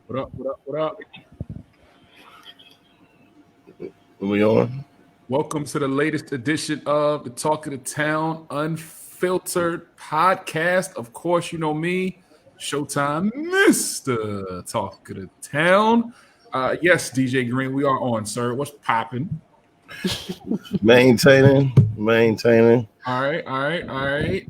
What up? What up? What up? Are we on? Welcome to the latest edition of the Talk of the Town Unfiltered podcast. Of course, you know me, Showtime, Mr. Talk of the Town. Yes, DJ Green, we are on, sir. What's popping? Maintaining. All right.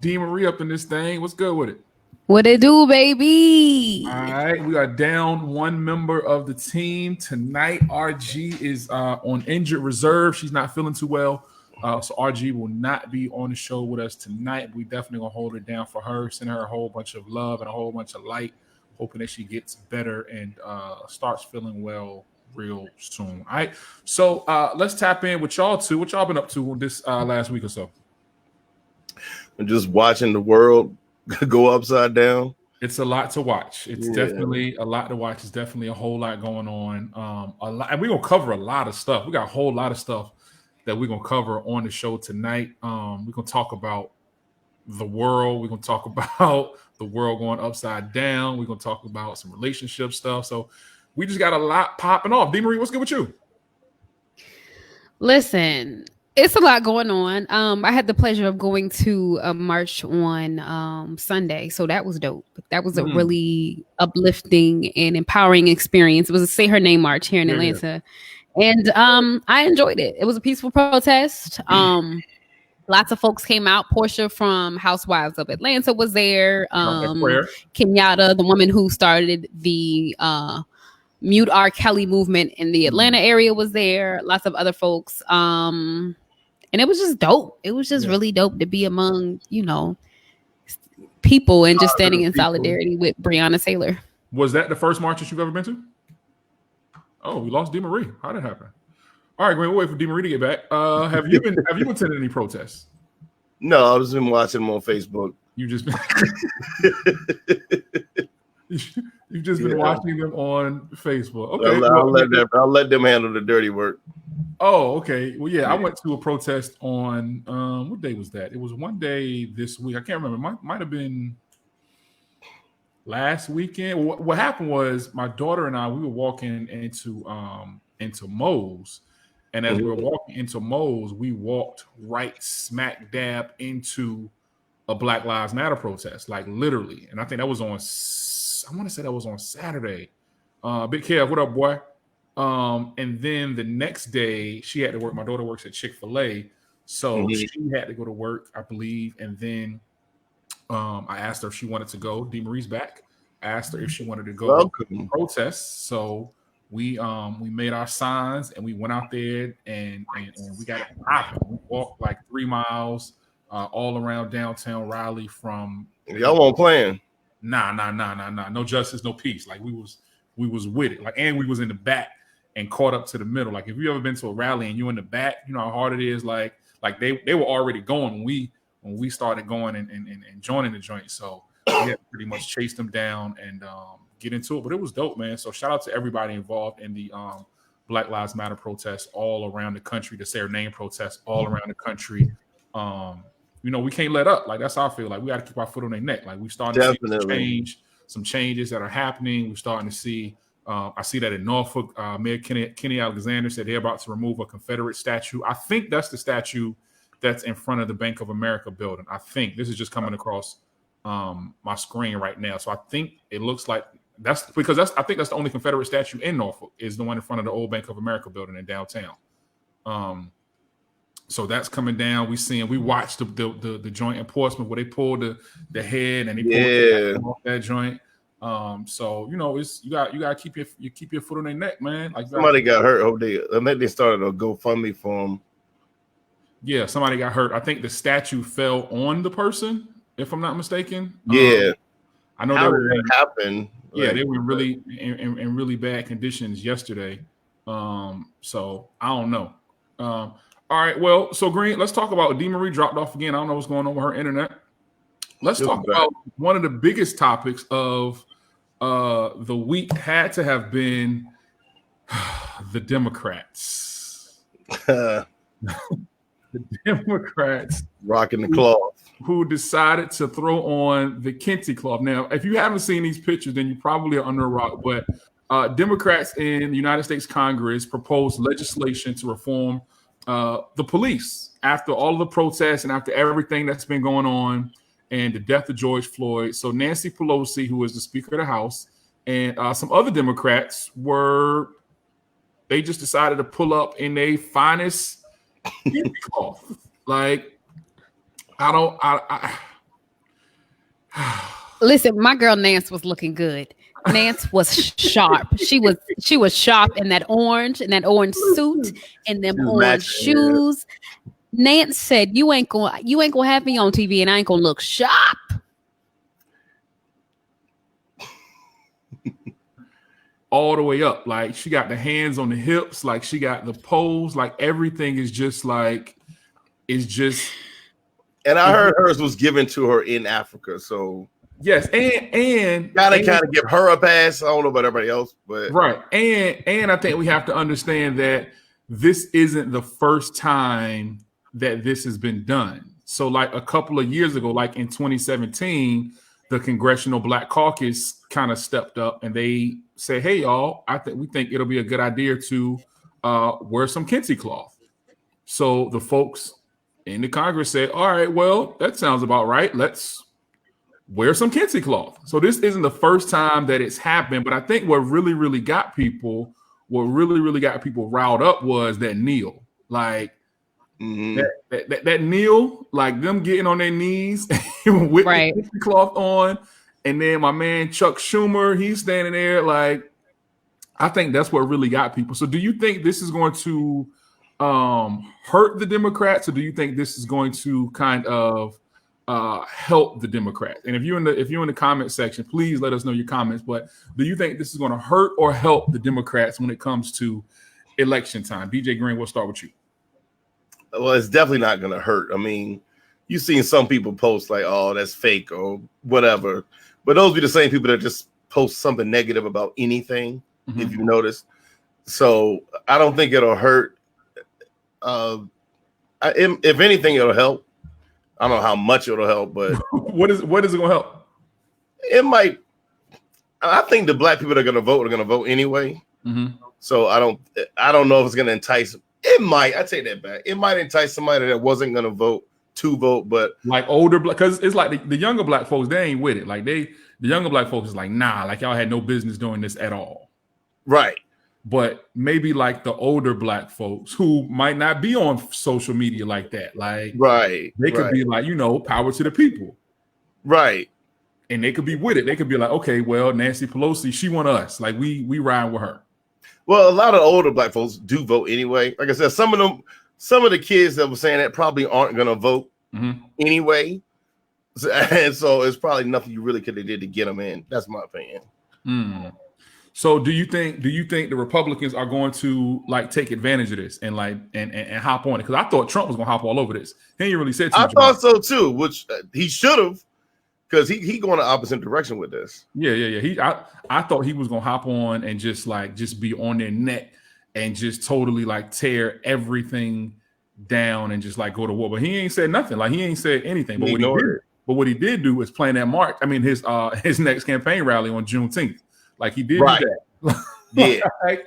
D Marie up in this thing. What's good with it? What it do, baby? All right, we are down one member of the team tonight. RG is on injured reserve. She's not feeling too well, so RG will not be on the show with us tonight. We definitely gonna hold it down for her, send her a whole bunch of love and a whole bunch of light, hoping that she gets better and starts feeling well real soon. All right, so let's tap in with y'all too. What y'all been up to this last week or so? I'm just watching the world go upside down. It's a lot to watch. It's definitely a lot to watch. It's definitely a whole lot going on. A lot, and we're gonna cover a lot of stuff. We got a whole lot of stuff that we're gonna cover on the show tonight. We're gonna talk about the world. We're gonna talk about the world going upside down. We're gonna talk about some relationship stuff. So we just got a lot popping off. D Marie, what's good with you? Listen, it's a lot going on. I had the pleasure of going to a march on Sunday, so that was dope. That was a really uplifting and empowering experience. It was a Say Her Name march here in Atlanta, and I enjoyed it. It was a peaceful protest. Lots of folks came out. Portia from Housewives of Atlanta was there. Kenyatta, the woman who started the Mute R. Kelly movement in the Atlanta area, was there. Lots of other folks. And it was just dope. It was just really dope to be among, people and just standing in solidarity with Breonna Taylor. Was that the first march that you've ever been to? Oh, we lost D Marie. How did that happen? All right, Green, we'll wait for D Marie to get back. Have you attended any protests? No, I've just been watching them on Facebook. You've just been watching them on Facebook. Okay, I'll let them handle the dirty work. Oh, okay. Well, yeah, I went to a protest on what day was that? It was one day this week. I can't remember. Might have been last weekend. What happened was my daughter and I, we were walking into Moe's, and as we were walking into Moe's, we walked right smack dab into a Black Lives Matter protest, like literally. And I think that was on. I want to say that was on Saturday. Big Kev, what up, boy? And then the next day she had to work. My daughter works at Chick-fil-A, so she had to go to work, I believe. And then I asked her if she wanted to go. D Marie's back. I asked her if she wanted to go to protest. So we made our signs and we went out there and we got it popping. We walked like 3 miles all around downtown Raleigh. From y'all won't plan. Nah. No justice, no peace. Like we was with it. Like, and we was in the back and caught up to the middle. Like if you ever been to a rally and you're in the back, you know how hard it is. Like they were already going when we started going and joining the joint. So we had to pretty much chase them down and get into it. But it was dope, man. So shout out to everybody involved in the Black Lives Matter protests all around the country, the Say Her Name protests all around the country. We can't let up. Like that's how I feel. Like we got to keep our foot on their neck. Like we starting to see some changes that are happening. We're starting to see. I see that in Norfolk, Mayor Kenny Alexander said they're about to remove a Confederate statue. I think that's the statue that's in front of the Bank of America building. I think this is just coming across my screen right now. So I think it looks like that's because I think that's the only Confederate statue in Norfolk is the one in front of the old Bank of America building in downtown. So that's coming down. We watched the joint in Portsmouth where they pulled the head and they pulled the off that joint. So it's you got to keep your foot on their neck, man. Like somebody got hurt. They started a GoFundMe for them. Yeah, somebody got hurt. I think the statue fell on the person, if I'm not mistaken. Yeah, I know that happened. Yeah, they were really in really bad conditions yesterday. So I don't know. All right, well, so Green, let's talk about D Marie dropped off again. I don't know what's going on with her internet. Let's talk about one of the biggest topics of the week had to have been the Democrats. The Democrats rocking the cloth. who decided to throw on the Kente Cloth. Now, if you haven't seen these pictures, then you probably are under a rock. But Democrats in the United States Congress proposed legislation to reform the police after all of the protests and after everything that's been going on and the death of George Floyd. So Nancy Pelosi, who is the Speaker of the House, and some other Democrats they just decided to pull up in their finest cloth. Like, Listen, my girl Nance was looking good. Nance was sharp. She was sharp in that orange suit and them orange shoes. Nance said, "You ain't gonna have me on TV, and I ain't gonna look sharp." All the way up, like she got the hands on the hips, like she got the pose, like everything is just like And I heard hers was given to her in Africa, so yes, and gotta kind of give her a pass. I don't know about everybody else, but right, and I think we have to understand that this isn't the first time that this has been done. So, like a couple of years ago, like in 2017, the Congressional Black Caucus kind of stepped up and they say, "Hey, y'all, we think it'll be a good idea to wear some Kente cloth." So the folks in the Congress said, "All right, well, that sounds about right. Let's wear some Kente cloth." So this isn't the first time that it's happened, but I think what really got people riled up was that kneel, like that kneel, like them getting on their knees with the Kente cloth on, and then my man Chuck Schumer, he's standing there, like I think that's what really got people. So do you think this is going to hurt the Democrats, or do you think this is going to kind of help the Democrats? And if you're in the comment section, please let us know your comments. But do you think this is going to hurt or help the Democrats when it comes to election time? DJ Green, we'll start with you. Well, it's definitely not going to hurt. I mean, you've seen some people post like, "Oh, that's fake" or whatever, but those be the same people that just post something negative about anything. If you notice, so I don't think it'll hurt. If anything, it'll help. I don't know how much it'll help, but what is it going to help? It might. I think the black people that are going to vote anyway. So I don't know if it's going to entice. It might. I take that back. It might entice somebody that wasn't going to vote to vote, but like older black, because it's like the younger black folks, they ain't with it. Like the younger black folks is like, nah, like y'all had no business doing this at all. Right. But maybe like the older black folks who might not be on social media like that, like they could be like, power to the people, right? And they could be with it. They could be like, okay, well, Nancy Pelosi, she want us, like we ride with her. Well, a lot of older black folks do vote anyway. Like I said, some of the kids that were saying that probably aren't going to vote anyway, and so it's probably nothing you really could have did to get them in. That's my opinion. So do you think the Republicans are going to like take advantage of this and like and hop on it? Because I thought Trump was going to hop all over this. He ain't really said too much. I thought so too, which he should have, because he going the opposite direction with this. Yeah. I thought he was going to hop on and just be on their neck and just totally like tear everything down and just like go to war. But he ain't said nothing. Like he ain't said anything. But what he did do is plan that march. I mean, his next campaign rally on Juneteenth. Like he did do that.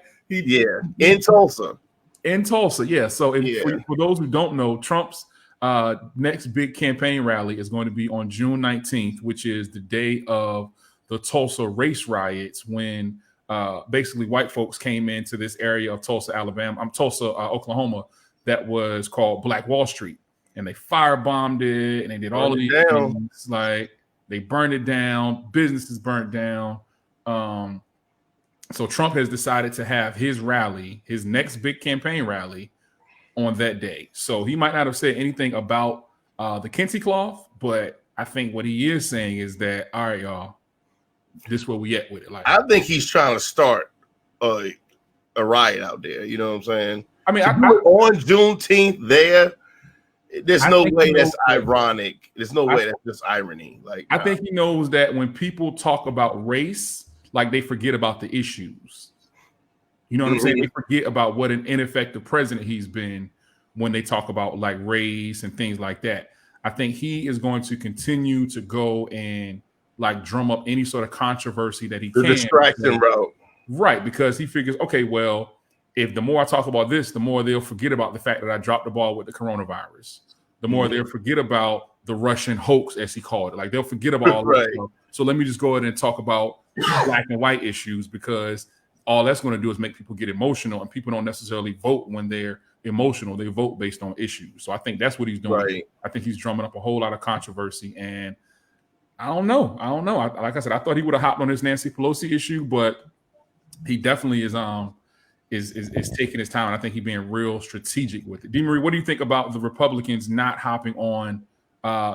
In Tulsa. Yeah. So for those who don't know, Trump's next big campaign rally is going to be on June 19th, which is the day of the Tulsa race riots, when basically white folks came into this area of Tulsa, Oklahoma, that was called Black Wall Street, and they firebombed it, and they did all of these things. Like they burned it down, businesses burnt down. So Trump has decided to have his next big campaign rally, on that day. So he might not have said anything about the Kente cloth, but I think what he is saying is that, all right, y'all, this is where we at with it. Like, I think he's trying to start a riot out there. You know what I'm saying? I mean, on Juneteenth there. There's no way that's ironic. There's no way that's just irony. Like, I think he knows that when people talk about race, like they forget about the issues. You know what I'm saying? They forget about what an ineffective president he's been when they talk about like race and things like that. I think he is going to continue to go and like drum up any sort of controversy that he can. The distraction route. Right, because he figures, okay, well, if the more I talk about this, the more they'll forget about the fact that I dropped the ball with the coronavirus. The more they'll forget about the Russian hoax, as he called it. Like, they'll forget about all that stuff. So let me just go ahead and talk about black and white issues, because all that's going to do is make people get emotional, and people don't necessarily vote when they're emotional. They vote based on issues. So I think that's what he's doing. Right. I think he's drumming up a whole lot of controversy, and I don't know. Like I said, I thought he would have hopped on this Nancy Pelosi issue, but he definitely is taking his time. And I think he's being real strategic with it. D. Marie, what do you think about the Republicans not hopping on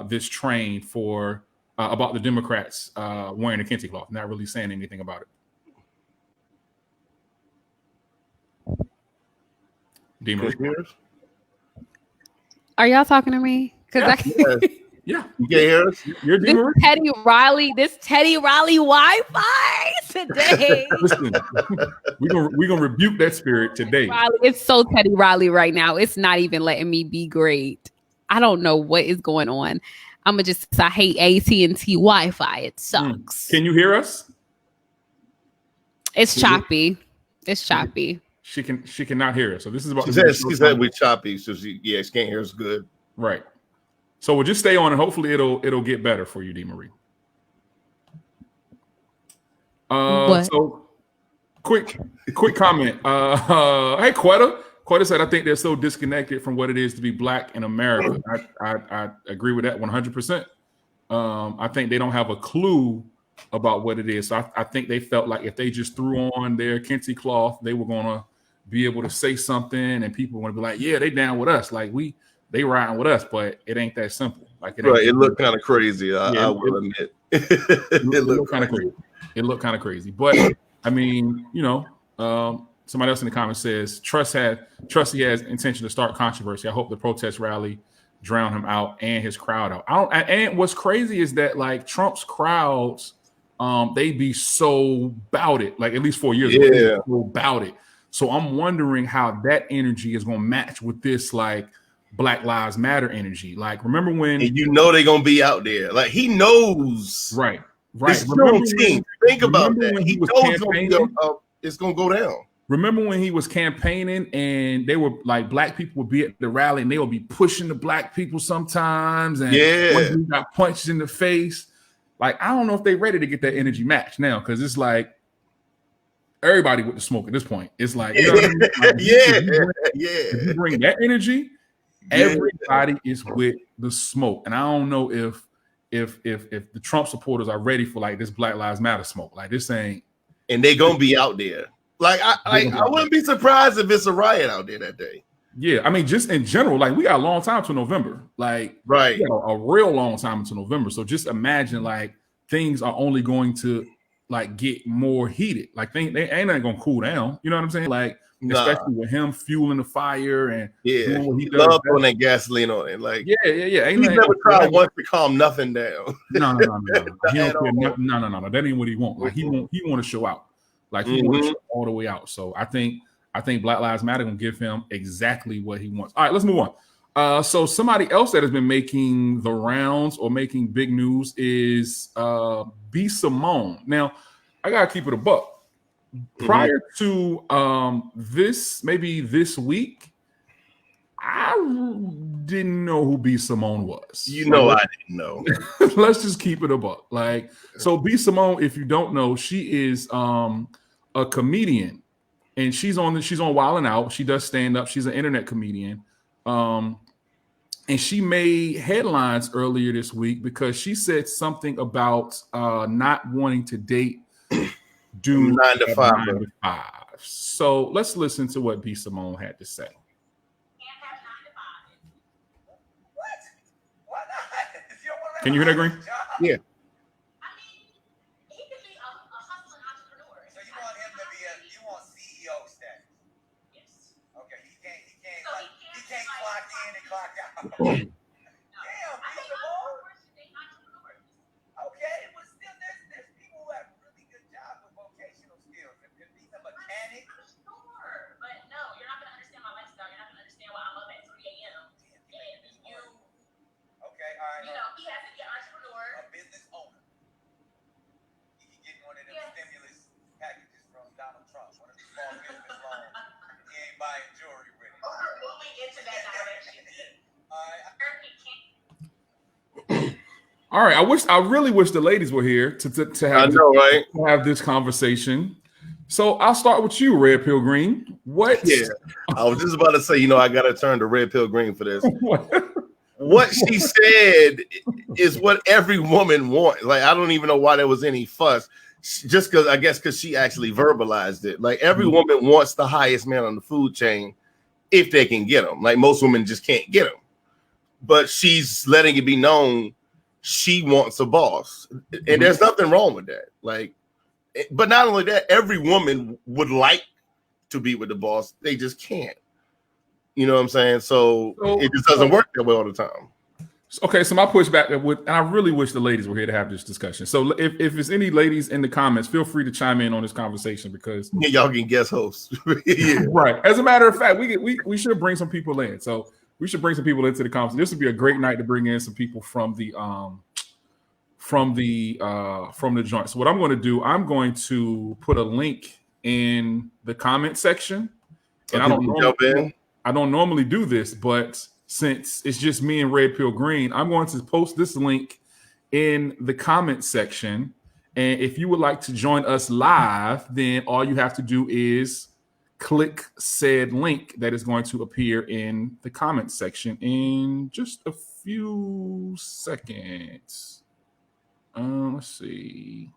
this train for about the Democrats wearing the Kente Cloth, not really saying anything about it? D. Marie, are y'all talking to me? Because yeah, you can't hear us. You're D. Marie? This Teddy Riley Wi-Fi today. Listen, we're gonna rebuke that spirit today. Riley, it's so Teddy Riley right now. It's not even letting me be great. I don't know what is going on. I hate AT&T Wi-Fi. It sucks. Can you hear us? It's choppy. It's choppy. She cannot hear us. So this is about. She said we're choppy, so she can't hear us good. Right. So we'll just stay on, and hopefully it'll get better for you, D. Marie. So quick comment. Hey, Quetta said, I think they're so disconnected from what it is to be black in America. I agree with that 100%. I think they don't have a clue about what it is. So I think they felt like if they just threw on their Kente Cloth, they were gonna be able to say something, and people want to be like, yeah, they down with us. Like they riding with us, but it ain't that simple. Like it looked kind of crazy. I will admit. It looked kind of crazy. It looked kind of crazy. But I mean, somebody else in the comments says trust he has intention to start controversy. I hope the protest rally drown him out and his crowd out. And what's crazy is that like Trump's crowds, they be so bout it, like at least 4 years ago, so bout it. So I'm wondering how that energy is going to match with this like Black Lives Matter energy. Like, remember when they're gonna be out there? Like, he knows, right? Remember team. Think about that. He knows it's gonna go down. Remember when he was campaigning and they were like, black people would be at the rally and they would be pushing the black people sometimes, and when he got punched in the face. Like, I don't know if they're ready to get that energy match now, because it's like everybody with the smoke at this point. It's like, you know what I mean? Like, if you bring that energy. Everybody is with the smoke, and I don't know if the Trump supporters are ready for like this Black Lives Matter smoke. Like, this ain't, and they gonna be out there. Like, I wouldn't be surprised if it's a riot out there that day. Yeah, I mean, just in general, like we got a long time till November. Like, right, a real long time until November. So just imagine like things are only going to like get more heated. Like they ain't not gonna cool down. You know what I'm saying? Like. Especially with him fueling the fire and doing what he loves on that gasoline on it. Like, Ain't he's never tried once to calm nothing down. No. That ain't what he want. Like, he want to show out. Like, he want to show all the way out. So I think Black Lives Matter gonna give him exactly what he wants. All right, let's move on. So somebody else that has been making the rounds or making big news is B. Simone. Now, I gotta keep it a buck. Prior to this week, I didn't know who B. Simone was. I didn't know. Let's just keep it a buck. Like, so B. Simone, if you don't know, she is a comedian, and she's on Wild 'N Out. She does stand up. She's an internet comedian, and she made headlines earlier this week because she said something about not wanting to date. Do 9 to 5. So let's listen to what B. Simone had to say. Can you hear that, Green? Yeah. I mean, he could be a hustling entrepreneur. So you want him to be you want CEO status? Yes. Okay, he can't clock in and clock out. gonna get this loan. He ain't buying jewelry with it. We're moving into that direction. All right. I really wish the ladies were here to have right? to have this conversation. So I'll start with you, Red Pill Green. What? Yeah, I was just about to say, I got to turn to Red Pill Green for this. What she said is what every woman wants. Like, I don't even know why there was any fuss. Just because she actually verbalized it. Like, every woman wants the highest man on the food chain if they can get him. Like, most women just can't get him. But she's letting it be known she wants a boss. And there's nothing wrong with that. Like, but not only that, every woman would like to be with the boss. They just can't. You know what I'm saying? So it just doesn't work that way all the time. Okay, so my pushback and I really wish the ladies were here to have this discussion. So if there's any ladies in the comments, feel free to chime in on this conversation because y'all can guest hosts. Yeah. Right. As a matter of fact, we should bring some people in. So we should bring some people into the conversation. This would be a great night to bring in some people from the joint. So what I'm going to do, I'm going to put a link in the comment section. And I don't normally do this, but since it's just me and Red Pill Green, I'm going to post this link in the comment section. And if you would like to join us live, then all you have to do is click said link that is going to appear in the comment section in just a few seconds. Let's see.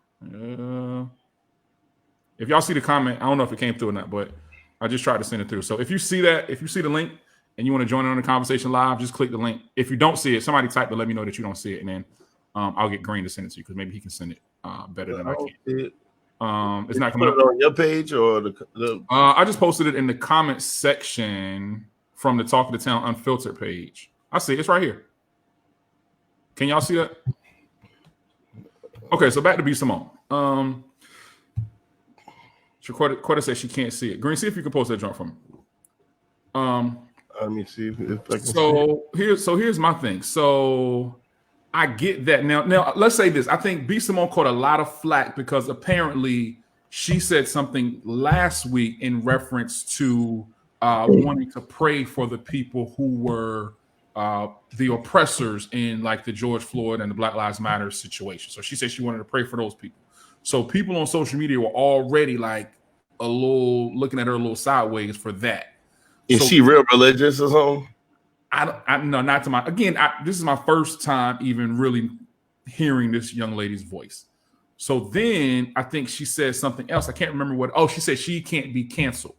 If y'all see the comment, I don't know if it came through or not, but I just tried to send it through. So if you see the link and you want to join in on the conversation live, just click the link. If you don't see it, somebody type to let me know that you don't see it, and then I'll get Green to send it to you because maybe he can send it better than I can. It's not coming up on your page or the I just posted it in the comment section from the Talk of the Town Unfiltered page. I see it's right here. Can y'all see that? Okay, so back to B Simone. Quetta says she can't see it. Green, see if you can post that joint for me. Let me see if I can here's my thing. So I get that. Now let's say this. I think B Simone caught a lot of flack because apparently she said something last week in reference to wanting to pray for the people who were the oppressors in like the George Floyd and the Black Lives Matter situation. So she said she wanted to pray for those people. So people on social media were already like a little looking at her a little sideways for that. Is she real religious or something? Not to my again. This is my first time even really hearing this young lady's voice. So then I think she said something else. I can't remember what. Oh, she said she can't be canceled.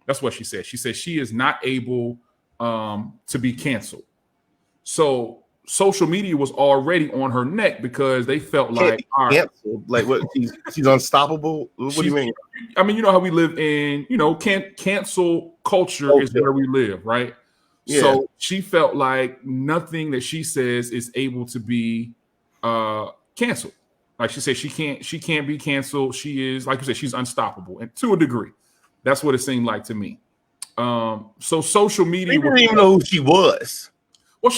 That's what she said. She said she is not able to be canceled. So social media was already on her neck because they felt like canceled. Like what? She's unstoppable. What do you mean? I mean, you know how we live in, cancel culture is where we live, right? Yeah. So she felt like nothing that she says is able to be canceled. Like she said, she can't be canceled. She is, like you said, she's unstoppable, and to a degree, that's what it seemed like to me. So social media. People didn't even know who she was. Well,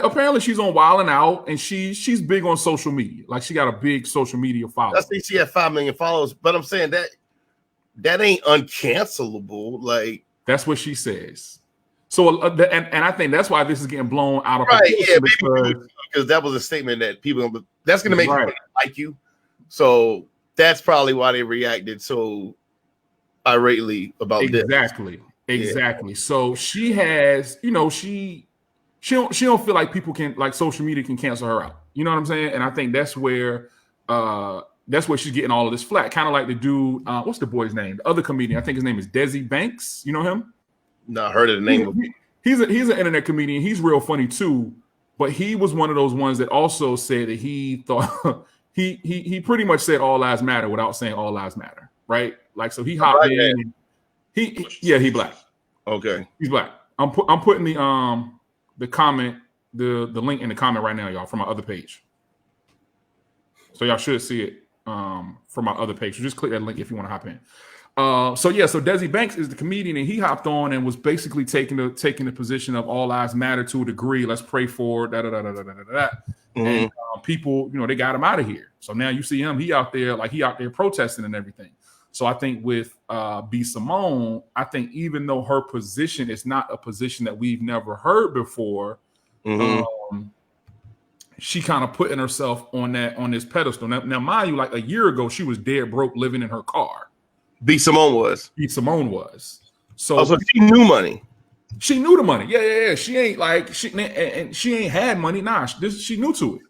apparently she's on Wild 'N Out, and she's big on social media. Like she got a big social media following. I think she had 5 million followers, but I'm saying that ain't uncancelable. Like that's what she says. So and I think that's why this is getting blown out of proportion. Yeah, because that was a statement that that's going to make people like you. So that's probably why they reacted so irately about this. Exactly. So she has, she don't feel like people can, like social media can cancel her out. You know what I'm saying? And I think that's where she's getting all of this flack. Kind of like the dude, what's the boy's name? The other comedian, I think his name is Desi Banks. You know him? No, I heard of the name. He's an internet comedian. He's real funny too. But he was one of those ones that also said that he thought he pretty much said all lives matter without saying all lives matter, right? Like so he hopped in. And he black. Okay, he's black. I'm putting the comment, the link in the comment right now, y'all, from my other page. So y'all should see it from my other page. So just click that link if you want to hop in. So Desi Banks is the comedian, and he hopped on and was basically taking the position of all lives matter to a degree. Let's pray for And people, they got him out of here. So now you see him, he out there protesting and everything. So I think with B Simone, I think even though her position is not a position that we've never heard before, she kind of putting herself on this pedestal. Now, mind you, like a year ago, she was dead broke, living in her car. B Simone was. B Simone was. So she knew money. She knew the money. Yeah. She ain't like she ain't had money. Nah, she knew to it.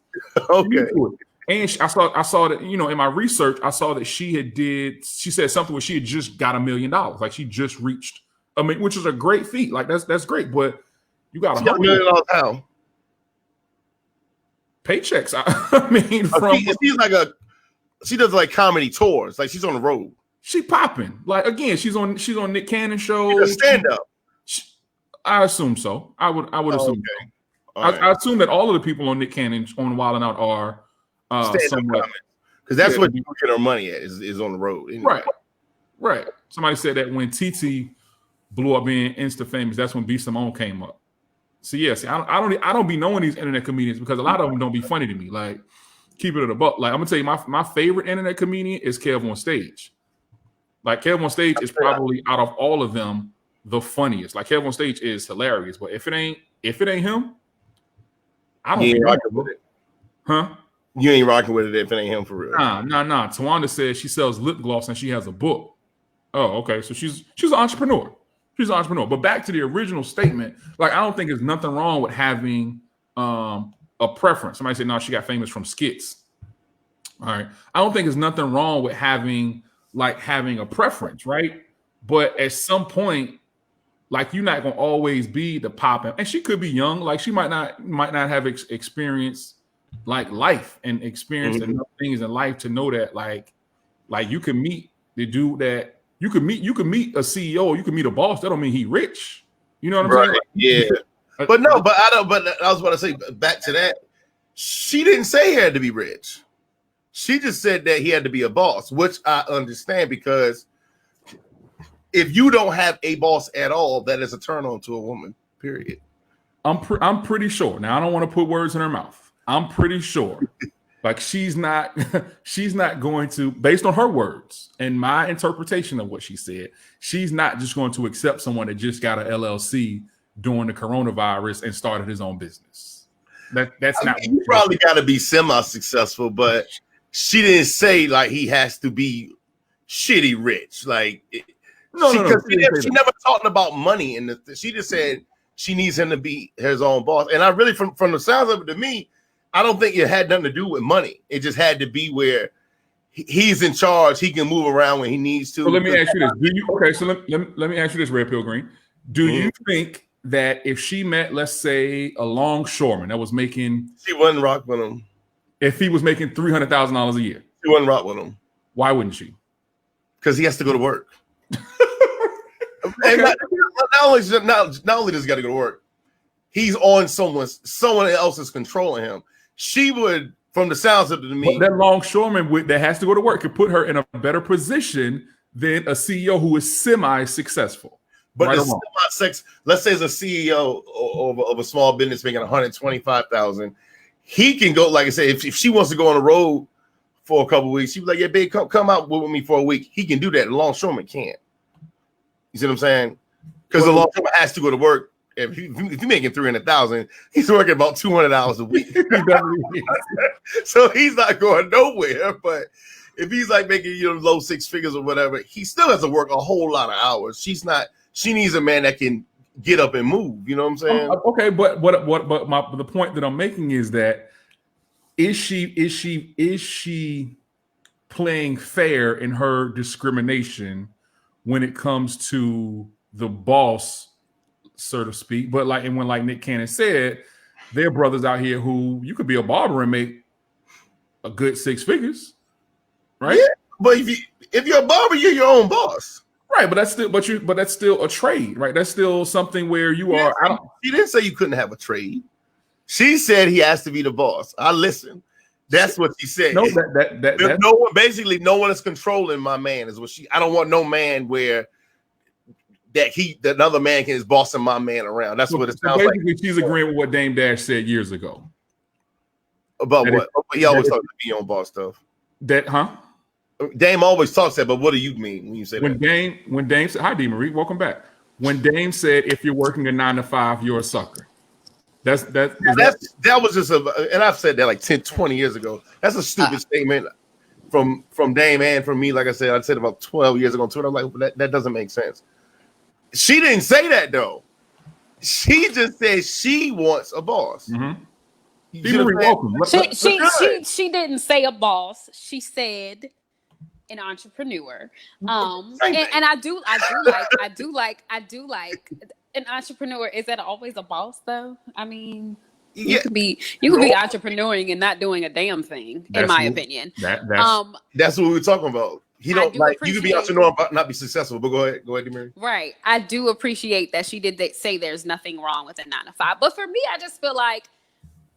Okay. And I saw that, you know, in my research, I saw that she said something where she had just got $1 million. Like she just reached, which is a great feat. Like that's great. But you got $1 million how? Paychecks. I mean, she does like comedy tours. Like she's on the road. She popping. Like again, she's on Nick Cannon show. She's a stand up. I assume so. I would assume. Okay. I assume that all of the people on Nick Cannon on Wild 'N Out are somewhat, because that's what you get our money at is on the road. Anyway. Right. Somebody said that when TT blew up being Insta famous, that's when B Simone came up. So yes, I don't be knowing these internet comedians because a lot of them don't be funny to me. Like keep it at a buck. Like I'm gonna tell you, my favorite internet comedian is Kev on Stage. Like Kev on Stage is probably out of all of them the funniest. Like Kev on Stage is hilarious, but if it ain't him, I don't be rocking with it. Huh? You ain't rocking with it if it ain't him for real. Nah. Tawanda says she sells lip gloss and she has a book. Oh, okay. So she's an entrepreneur. She's an entrepreneur. But back to the original statement, like I don't think there's nothing wrong with having a preference. Somebody said, no, she got famous from skits. All right. I don't think there's nothing wrong with having a preference, right? But at some point, like you're not gonna always be the poppin', and she could be young, like she might not have experience like life and experience enough things in life to know that like you can meet the dude that you can meet a CEO or you can meet a boss. That don't mean he rich. You know what I'm saying? Yeah. But I was about to say back to that. She didn't say he had to be rich. She just said that he had to be a boss, which I understand because if you don't have a boss at all, that is a turn on to a woman, period. I'm pretty sure. Now, I don't want to put words in her mouth. I'm pretty sure. Like she's not going to, based on her words and my interpretation of what she said, she's not just going to accept someone that just got an LLC during the coronavirus and started his own business. That's not. You probably got to be semi-successful, but she didn't say like he has to be shitty rich. Like no. She never talked about money, and she just said she needs him to be his own boss. And I really, from the sounds of it to me, I don't think it had nothing to do with money. It just had to be where he's in charge. He can move around when he needs to. So let me ask you this. Let me ask you this, Red Pill Green. Do you think that if she met, let's say, a longshoreman that was making, she wouldn't rock with him? If he was making $300,000 a year, she wouldn't rock with him. Why wouldn't she? Because he has to go to work. Okay. And not only does he got to go to work, he's on someone else is controlling him. She would, from the sounds of it to me, that longshoreman that has to go to work could put her in a better position than a CEO who is semi-successful. But right, let's say it's a CEO of a small business making $125,000. He can go, like I said, if she wants to go on the road for a couple of weeks, she'd be like, yeah, babe, come out with me for a week. He can do that. The longshoreman can't. You see what I'm saying? Because the longshoreman has to go to work. If you're making $300,000, he's working about $200 a week. So he's not going nowhere. But if he's like making low six figures or whatever, he still has to work a whole lot of hours. She needs a man that can get up and move. You know what I'm saying? Okay, but the point that I'm making is that is she playing fair in her discrimination when it comes to the boss, so to speak? But like Nick Cannon said, there are brothers out here who you could be a barber and make a good 6 figures, right? Yeah, but if you're a barber, you're your own boss. Right, but that's still a trade, right? That's still something where you are. She didn't say you couldn't have a trade. She said he has to be the boss. I listened. That's what she said. No, no one is controlling my man. Is what she. I don't want no man where that another man is bossing my man around. That's what it sounds like. Basically, she's agreeing with what Dame Dash said years ago. About what? He always talking to be on boss stuff. Dame always talks that, but what do you mean when you say when that? When Dame said, "Hi, D. Marie, welcome back." When Dame said, "If you're working a 9 to 5, you're a sucker." That was just and I've said that like 10, 20 years ago. That's a stupid statement from Dame and from me. Like I said about 12 years ago on Twitter. I'm like, that doesn't make sense. She didn't say that though. She just said she wants a boss. Mm-hmm. She didn't say a boss. She said an entrepreneur. And I do like an entrepreneur. Is that always a boss though? I mean, you could be entrepreneuring and not doing a damn thing, in my opinion. That's what we were talking about. You could be entrepreneur but not be successful. But go ahead, Demary. Right. I do appreciate that she did say there's nothing wrong with a 9 to 5. But for me, I just feel like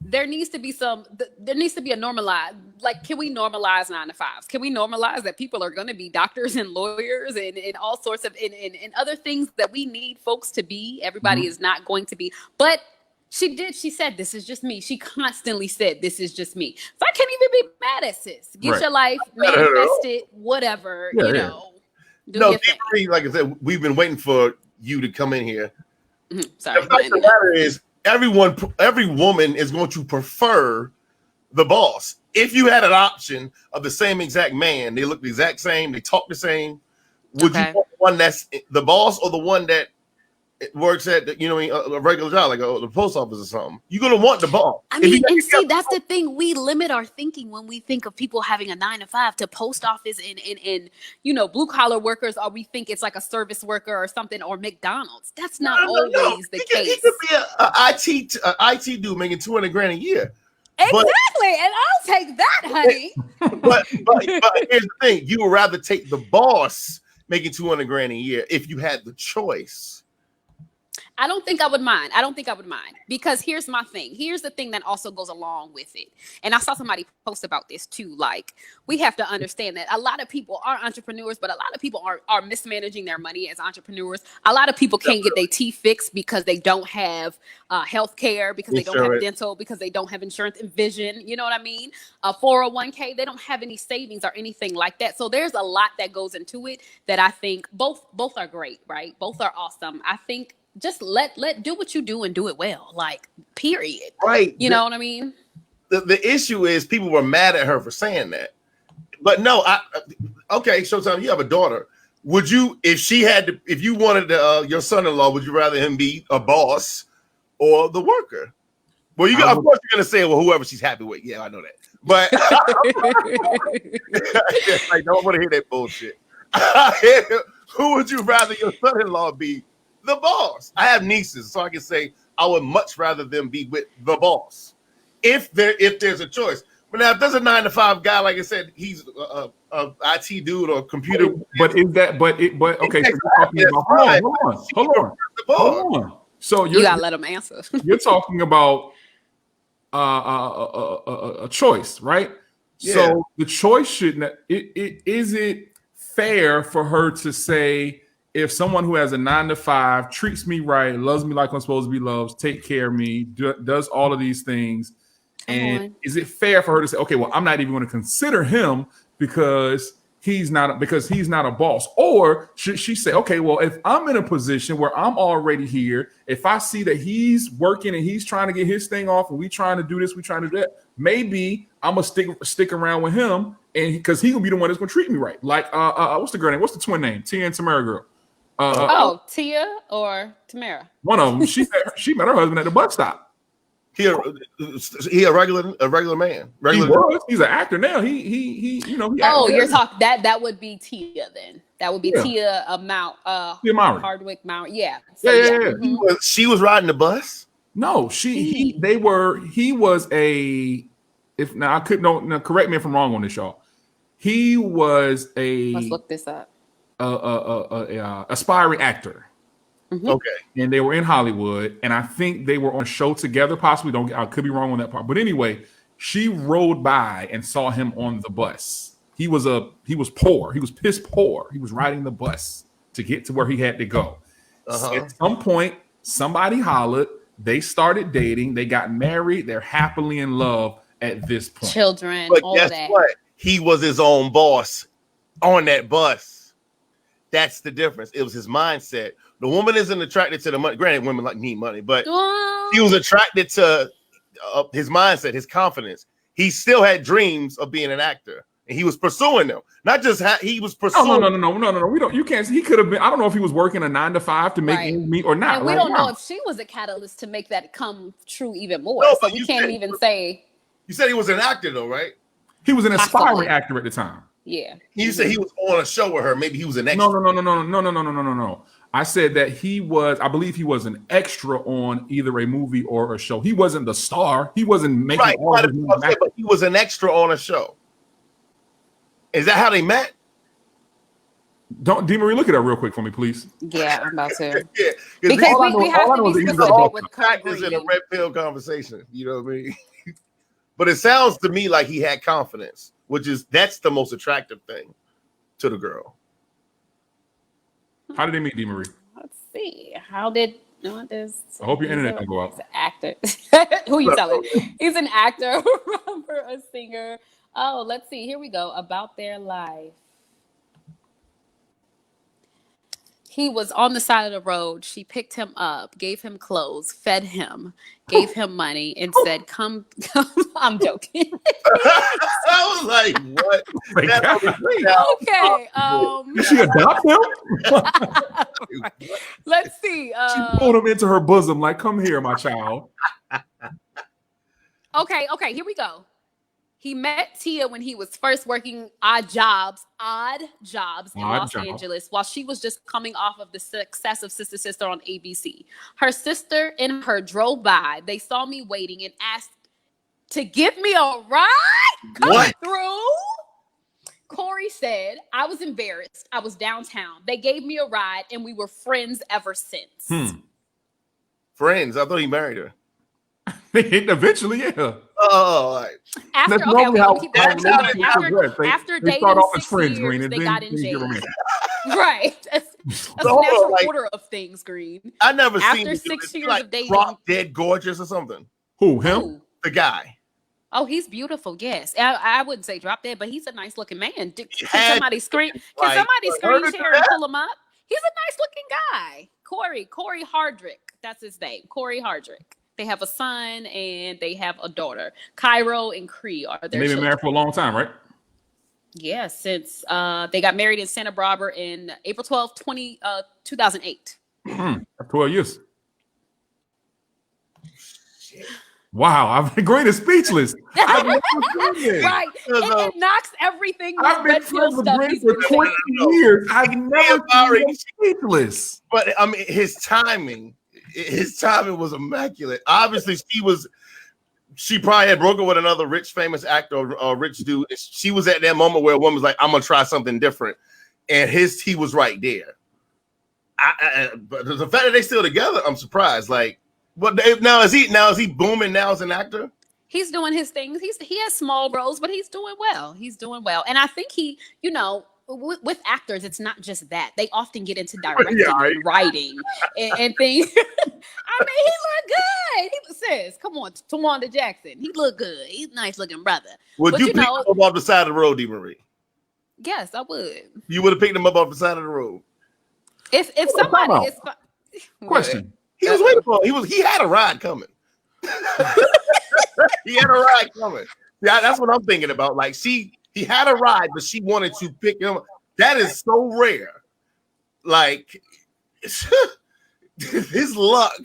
there needs to be a normalized, like, can we normalize 9 to 5s? Can we normalize that people are going to be doctors and lawyers and all sorts of and other things that we need folks to be? Everybody is not going to be, but she said, this is just me. She constantly said, this is just me. So I can't even be mad at sis. Get your life, manifest it, whatever, do your thing. Like I said, we've been waiting for you to come in here. Sorry. The fact of the matter is, every woman is going to prefer the boss. If you had an option of the same exact man, they look the exact same, they talk the same, would you want the one that's the boss or the one that works at a regular job like the post office or something? You're gonna want the boss. I mean, and see, that's the thing. We limit our thinking when we think of people having a 9 to 5 to post office and blue collar workers, or we think it's like a service worker or something, or McDonald's. That's not always the case. He could be an IT dude making $200,000 a year. Exactly, and I'll take that, honey. but here's the thing: you would rather take the boss making $200,000 a year if you had the choice. I don't think I would mind. Because here's my thing. Here's the thing that also goes along with it. And I saw somebody post about this too. Like, we have to understand that a lot of people are entrepreneurs, but a lot of people are mismanaging their money as entrepreneurs. A lot of people can't get their teeth fixed because they don't have health care, because they don't have dental, because they don't have insurance and vision. You know what I mean? 401k, they don't have any savings or anything like that. So there's a lot that goes into it that I think both are great, right? Both are awesome. I think just let do what you do and do it well, like, period. Right. You know what I mean? The issue is people were mad at her for saying that. But no, okay, Showtime, you have a daughter. Would you, if you wanted your son-in-law, would you rather him be a boss or the worker? Well, of course you're gonna say, well, whoever she's happy with. Yeah, I know that. But I don't want to hear that bullshit. Who would you rather your son-in-law be? The boss. I have nieces, so I can say I would much rather them be with the boss if there's a choice. But now, if there's a 9 to 5 guy, like I said, he's a IT dude or computer. Okay. So hold on. So you gotta let them answer. You're talking about a choice, right? Yeah. So the choice shouldn't. Is it fair for her to say, if someone who has a 9 to 5 treats me right, loves me like I'm supposed to be loved, take care of me, does all of these things, and is it fair for her to say, okay, well, I'm not even going to consider him because he's not a boss? Or should she say, okay, well, if I'm in a position where I'm already here, if I see that he's working and he's trying to get his thing off and we trying to do this, we trying to do that, maybe I'm gonna stick around with him, and because he gonna be the one that's gonna treat me right. Like what's the girl name? What's the twin name? Tia and Tamara girl. Tia or Tamara? One of them. She met her husband at the bus stop. He a regular man. He's an actor now. He you're talking that would be Tia then. That would be Tia Tia Mowry. Hardwick Mowry. Yeah. So, yeah. She was riding the bus. No, he was a. If now I could no correct me if I'm wrong on this, y'all. He was a. Let's look this up. Aspiring actor. Mm-hmm. Okay. And they were in Hollywood, and I think they were on a show together. Possibly, I could be wrong on that part. But anyway, she rode by and saw him on the bus. He was poor. He was piss poor. He was riding the bus to get to where he had to go. So at some point, somebody hollered. They started dating. They got married. They're happily in love at this point. Children, but all guess that. What? He was his own boss on that bus. That's the difference. It was his mindset. The woman isn't attracted to the money. Granted, women like need money, but he was attracted to his mindset, his confidence. He still had dreams of being an actor, and he was pursuing them. Not just he was pursuing. Oh, no. We don't. You can't. He could have been. I don't know if he was working a 9 to 5 to make ends meet or not. And we don't know if she was a catalyst to make that come true even more. No, so we can't even say. You said he was an actor, though, right? He was an aspiring actor at the time. Yeah. You said he was on a show with her. Maybe he was an extra. No. I said that he was. I believe he was an extra on either a movie or a show. He wasn't the star. He wasn't making all of his movies. But he was an extra on a show. Is that how they met? Don't DeMarie, look it up real quick for me, please. Yeah, I'm about to. Yeah, because we have to be specific with practice in a red pill conversation. You know what I mean? But it sounds to me like he had confidence, that's the most attractive thing to the girl. How did they meet, DeMarie? Let's see. How did this? I hope your internet can go out. He's an actor. Who you telling? He's an actor, rapper, a singer. Oh, let's see. Here we go. About their life. He was on the side of the road. She picked him up, gave him clothes, fed him, gave him money, and said, come. I'm joking. I was like, what? Okay. Did she adopt him? Let's see. She pulled him into her bosom, like, come here, my child. Okay, here we go. He met Tia when he was first working odd jobs in Los Angeles while she was just coming off of the success of Sister Sister on ABC. Her sister and her drove by. They saw me waiting and asked to give me a ride. Come through. Corey said, I was embarrassed. I was downtown. They gave me a ride and we were friends ever since. Friends? I thought he married her. Eventually, yeah. Oh, right. After dating 6 years, they got engaged. Right. That's the natural order of things, Green. I never seen after 6 years of dating. Drop dead gorgeous or something. Him? Who? The guy. Oh, he's beautiful. Yes, I wouldn't say drop dead, but he's a nice looking man. Can somebody screen share and pull him up? He's a nice looking guy. Corey Hardrick. That's his name. Corey Hardrick. They have a son and they have a daughter. Cairo and Cree are their children. They've been married for a long time, right? Yeah, since they got married in Santa Barbara in April 12, 2008. 12 years. Wow, I've been great and speechless. Right. And it knocks everything. I've been friends with Green for 20 years. I've never been speechless. But I mean, his timing was immaculate. Obviously, she probably had broken with another rich, famous actor or rich dude. She was at that moment where a woman was like, I'm gonna try something different. And he was right there. But the fact that they still together, I'm surprised. Like, what now is he booming now as an actor? He's doing his things. He has small roles, but he's doing well. And I think with actors, it's not just that. They often get into directing and writing and things. I mean, he look good. He says, come on, Tawanda Jackson. He look good. He's a nice looking brother. Would you pick him up off the side of the road, DeMarie? Yes, I would. You would have picked him up off the side of the road. If somebody is question. He was waiting for him. He had a ride coming. He had a ride coming. Yeah, that's what I'm thinking about. Like, he had a ride, but she wanted to pick him up. That is so rare. Like, his luck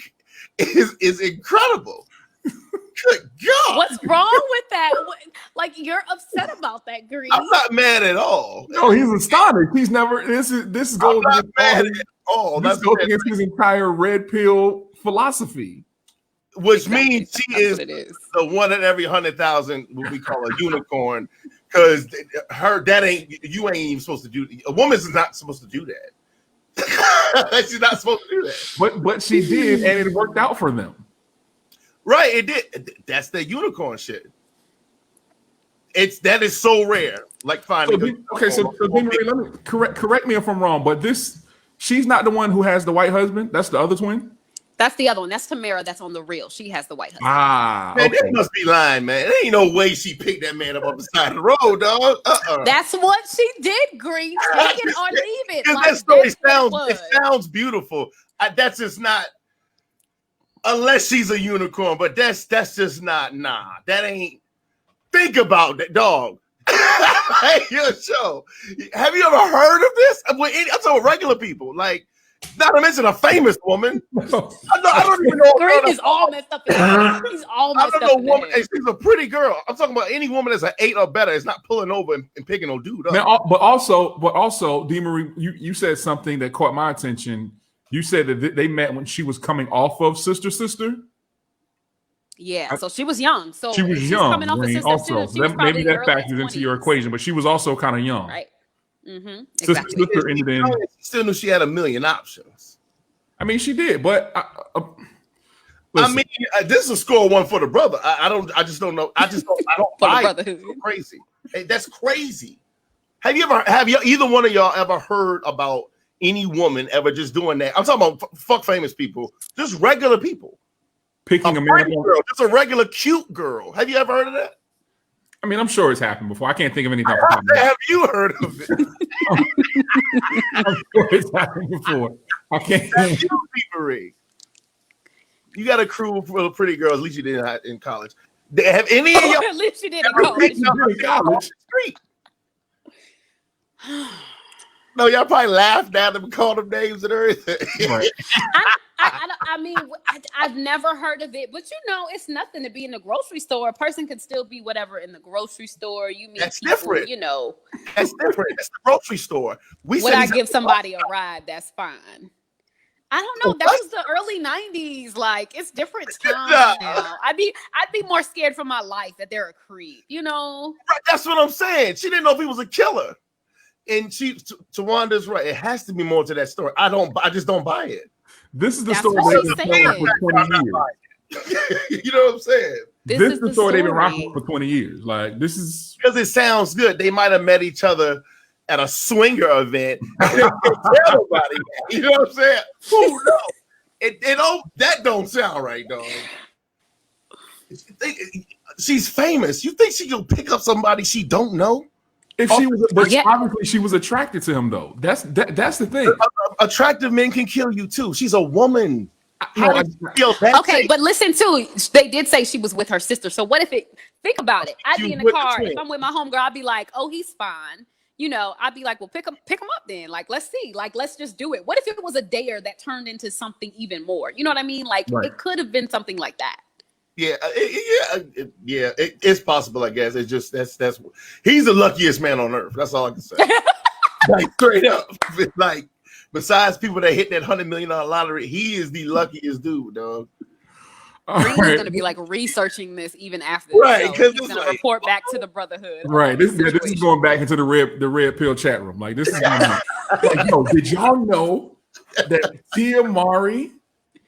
is incredible. Good God. What's wrong with that? Like, you're upset about that, Green. I'm not mad at all. No, he's astonished. He's never. This goes against his entire red pill philosophy. Which means she is the one in every 100,000 what we call a unicorn, because you ain't even supposed to do. A woman is not supposed to do that. She's not supposed to do that. But she did, and it worked out for them. Right, it did. That's the unicorn shit. That is so rare. Like finding. So DeMarie, let me correct me if I'm wrong, but she's not the one who has the white husband. That's the other twin. That's the other one. That's Tamara. That's on The Real. She has the white husband. Man, they must be lying, man. There ain't no way she picked that man up the side of the road, dog. That's what she did, Green. Take it or leave it. Like, that story sounds beautiful. That's just not, unless she's a unicorn, but that's just not, that ain't, think about that, dog. Hey, your show. Have you ever heard of this? I'm talking regular people, like, not to mention a famous woman. I don't even know. Green is all messed up. He's all messed up. I don't know, woman. She's a pretty girl. I'm talking about any woman that's an 8 or better is not pulling over and picking no dude up. Man, but also, D. Marie, you said something that caught my attention. You said that they met when she was coming off of Sister. Yeah, so she was young. So she was young. Coming off of Sister also, so maybe that factors into your equation, but she was also kind of young, right? Mm-hmm. Exactly. Sister ended in. She still knew she had a million options. I mean, she did, but this is a score 1 for the brother. I don't buy it. It's so crazy. Hey, that's crazy. Have either one of y'all ever heard about any woman ever just doing that? I'm talking about fuck famous people, just regular people picking a man girl, just a regular cute girl. Have you ever heard of that? I mean, I'm sure it's happened before. I can't think of anything. Have you heard of it? I'm sure it's happened before. I can't. You got a crew full of pretty girls. At least you did in college. Have any of y'all? At least you did in college. Street. No, y'all probably laughed at them and called them names and everything. Right. I mean, I've never heard of it, but it's nothing to be in the grocery store. A person could still be whatever in the grocery store. You meet that's people, different. That's different. That's the grocery store. Would I give somebody a ride? That's fine. I don't know. That was the early 90s. Like, it's different times now. I'd be more scared for my life that they're a creep, Right, that's what I'm saying. She didn't know if he was a killer. And Tawanda's right. It has to be more to that story. I just don't buy it. This is the story they've been telling for 20 years. You know what I'm saying? This is the story they've been rocking for 20 years. Like, this is because it sounds good. They might have met each other at a swinger event. You know what I'm saying? Who knows? That don't sound right, dog. She's famous. You think she can pick up somebody she don't know? If she was, but obviously she was attracted to him, though. That's the thing. Attractive men can kill you too. She's a woman. Okay, but listen too. They did say she was with her sister. So what if think about it? I'd be in the car. If I'm with my homegirl, I'd be like, "Oh, he's fine." I'd be like, "Well, pick him up then. Like, let's see. Like, let's just do it." What if it was a dare that turned into something even more? You know what I mean? Like, It could have been something like that. Yeah, it's possible. I guess it's just that's he's the luckiest man on earth. That's all I can say. Like straight up, like besides people that hit that $100 million lottery, he is the luckiest dude, dog. Green's gonna be like researching this even after this, right? Because he's gonna report back to the brotherhood. Right. This is going back into the red pill chat room. Like this is did y'all know that Tia Mari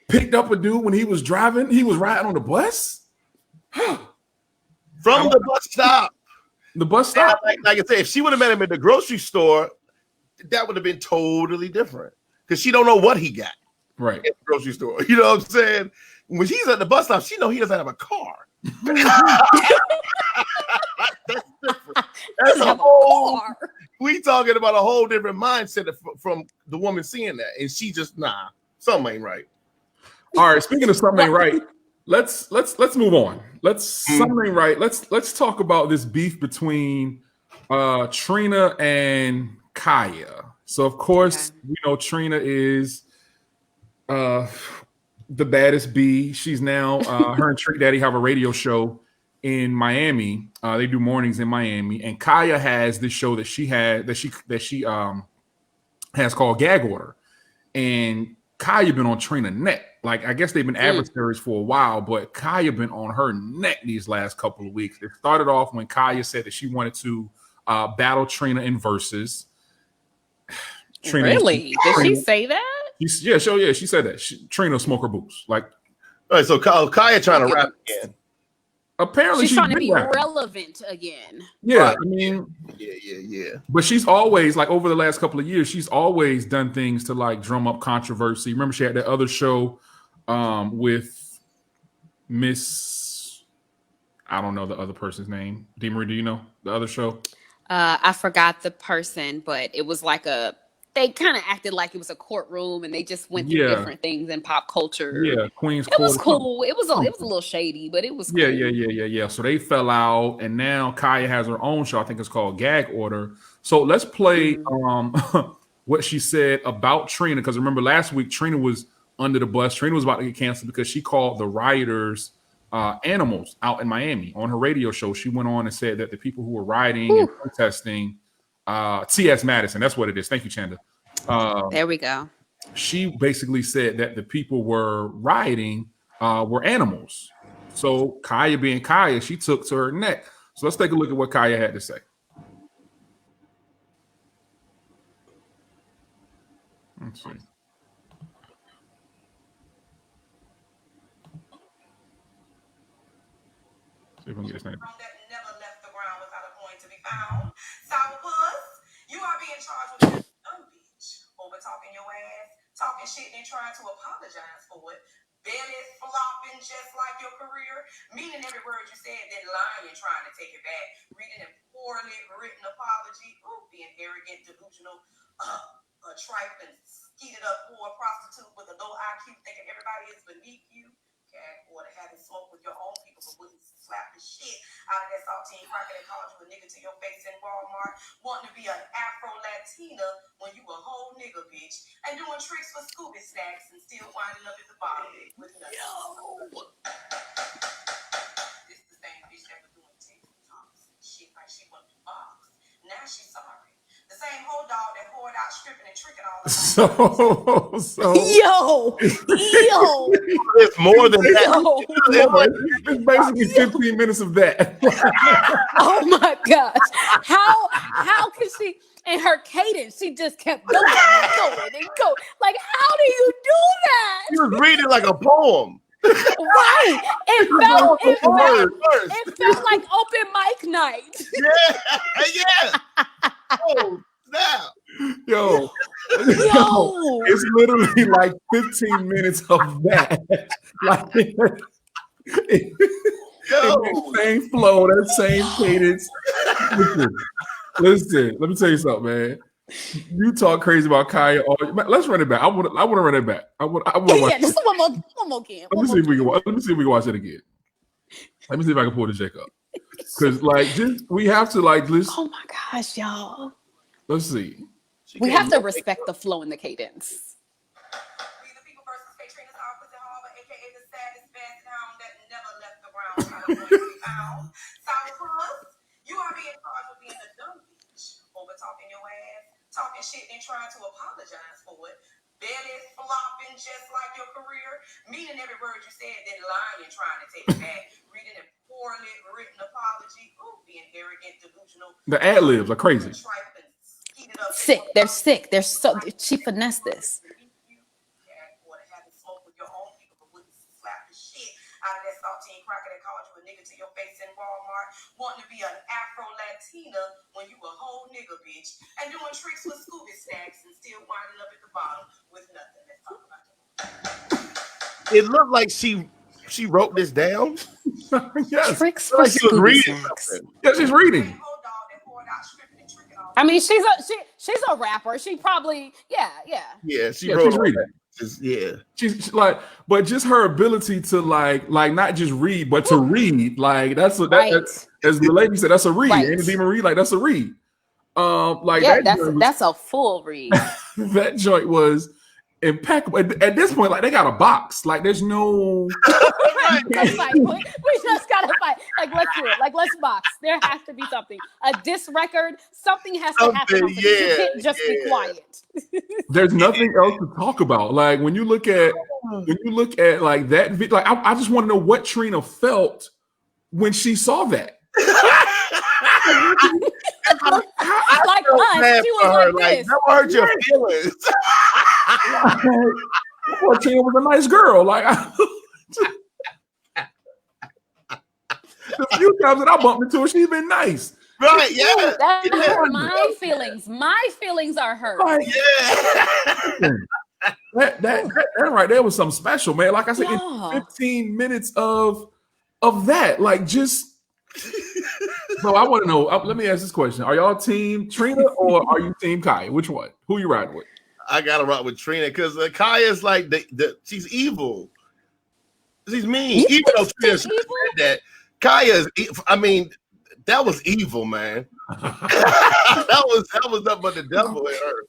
picked up a dude when he was driving? He was riding on the bus from the bus stop. The bus stop. Like I said, if she would have met him at the grocery store, that would have been totally different because she don't know what he got right at the grocery store. You know what I'm saying? When she's at the bus stop, she know he doesn't have a car. That's different. That's a whole car. We talking about a whole different mindset from the woman seeing that, and she just something ain't right. All right, speaking of something ain't right, let's move on. Something ain't right. Let's talk about this beef between Trina and Khia. So of course, Trina is the baddest bee. She's now her and Trick Daddy have a radio show in Miami. They do mornings in Miami, and Khia has this show that she has called Gag Order, and Khia been on Trina neck. Like, I guess they've been adversaries for a while, but Khia been on her neck these last couple of weeks. It started off when Khia said that she wanted to battle Trina in verses. Really? Did she say that? She said that. Trina smoke her boots. Like, all right, so Khia trying to rap again. Apparently she's trying to be relevant again. Yeah, right. I mean, yeah. But she's always, like, over the last couple of years, she's always done things to like drum up controversy. Remember, she had that other show with Miss, I don't know the other person's name. DeMarie, do you know the other show? I forgot the person, but it was like they kind of acted like it was a courtroom, and they just went through different things in pop culture. Yeah, Queen's Court. It was cool. It was a little shady, but it was cool. Yeah. So they fell out, and now Khia has her own show. I think it's called Gag Order. So let's play what she said about Trina, because remember last week Trina was under the bus. Trina was about to get canceled because she called the rioters animals out in Miami. On her radio show, she went on and said that the people who were rioting and protesting, T.S. Madison, that's what it is. Thank you, Chanda. There we go. She basically said that the people were rioting were animals. So Khia being Khia, she took to her neck. So let's take a look at what Khia had to say. Let's see. See if we can get this name. That never left the ground without a point to be found. Sourpuss, you are being charged with a bitch over talking your ass, talking shit and trying to apologize for it. Belly flopping just like your career, meaning every word you said, then lying and trying to take it back. Reading a poorly written apology, being arrogant, delusional, a trifling, skeeted up poor prostitute with a low IQ, thinking everybody is beneath you. Or to having smoke with your own people, but wouldn't slap the shit out of that saltine cracker that called you a nigga to your face in Walmart, wanting to be an Afro-Latina when you a whole nigga, bitch, and doing tricks for Scooby snacks and still winding up at the bottom with nothing. This is the same bitch that was doing TikToks and shit like she wanted to box. Now she's sorry. The same whole dog that poured out stripping and tricking all the time. Yo, it's more than that. It's basically 15 minutes of that. Oh my gosh. How could she, in her cadence, she just kept going and going and going. Like, how do you do that? She was reading like a poem. Right. It felt like open mic night. Yeah. Oh, snap. Yo, it's literally like 15 minutes of that. Like, that same flow, that same cadence. Listen, let me tell you something, man. You talk crazy about Khia. Let's run it back. I want to run it back. I want just one more again. Let me see if we can watch it again. Let me see if I can pull the check up. Because we have to listen. Oh my gosh, y'all. Let's see. We have to respect the flow and the cadence. We the people versus Trina's opposite harbor, aka the saddest bastard hound that never left the ground without a point to be found. Sourpuss, you are being charged with being a dumb bitch, over talking your ass, talking shit and trying to apologize for it. Belly flopping just like your career, meaning every word you said, then lying and trying to take it back. Reading a poorly written apology, being arrogant, delusional. The ad libs are crazy. Sick. They're sick. She finessed this. Or to having smoke with your own people, but wouldn't slap the shit out of that saltine cracker that called you a nigga to your face in Walmart, wanting to be an Afro-Latina when you a whole nigga, bitch, and doing tricks with Scooby snacks and still winding up at the bottom with nothing. Let's talk about it. It looked like she wrote this down. Yes. Tricks for like she was reading something. Yeah, she's reading. I mean, she's a rapper. She probably she wrote she's reading. She's like, but just her ability to like not just read, but to read, like that's as the lady said, that's a read. Ain't it even read? Like that's a read. That's a full read. That joint was impeccable. At this point, like they got a box. Like there's no. Let's fight. We just gotta fight. Like let's do it. Like let's box. There has to be something. A diss record. Something has to happen. You can't just be quiet. There's nothing else to talk about. Like when you look at like that, like I just want to know what Trina felt when she saw that. Like us, she was like this. Never hurt your feelings. Well, Trina was a nice girl. Like the few times that I bumped into her, she's been nice. Right, yeah. That's my feelings. My feelings are hurt. Like, yeah. that right there was something special, man. Like I said, Yeah. 15 minutes of that, like just. So I want to know. Let me ask this question: are y'all team Trina or are you team Khia? Which one? Who you riding with? I gotta rock with Trina because Khia's like she's evil. She's mean. Even though Trina said that, Khia is. I mean, that was evil, man. that was nothing but the devil in her.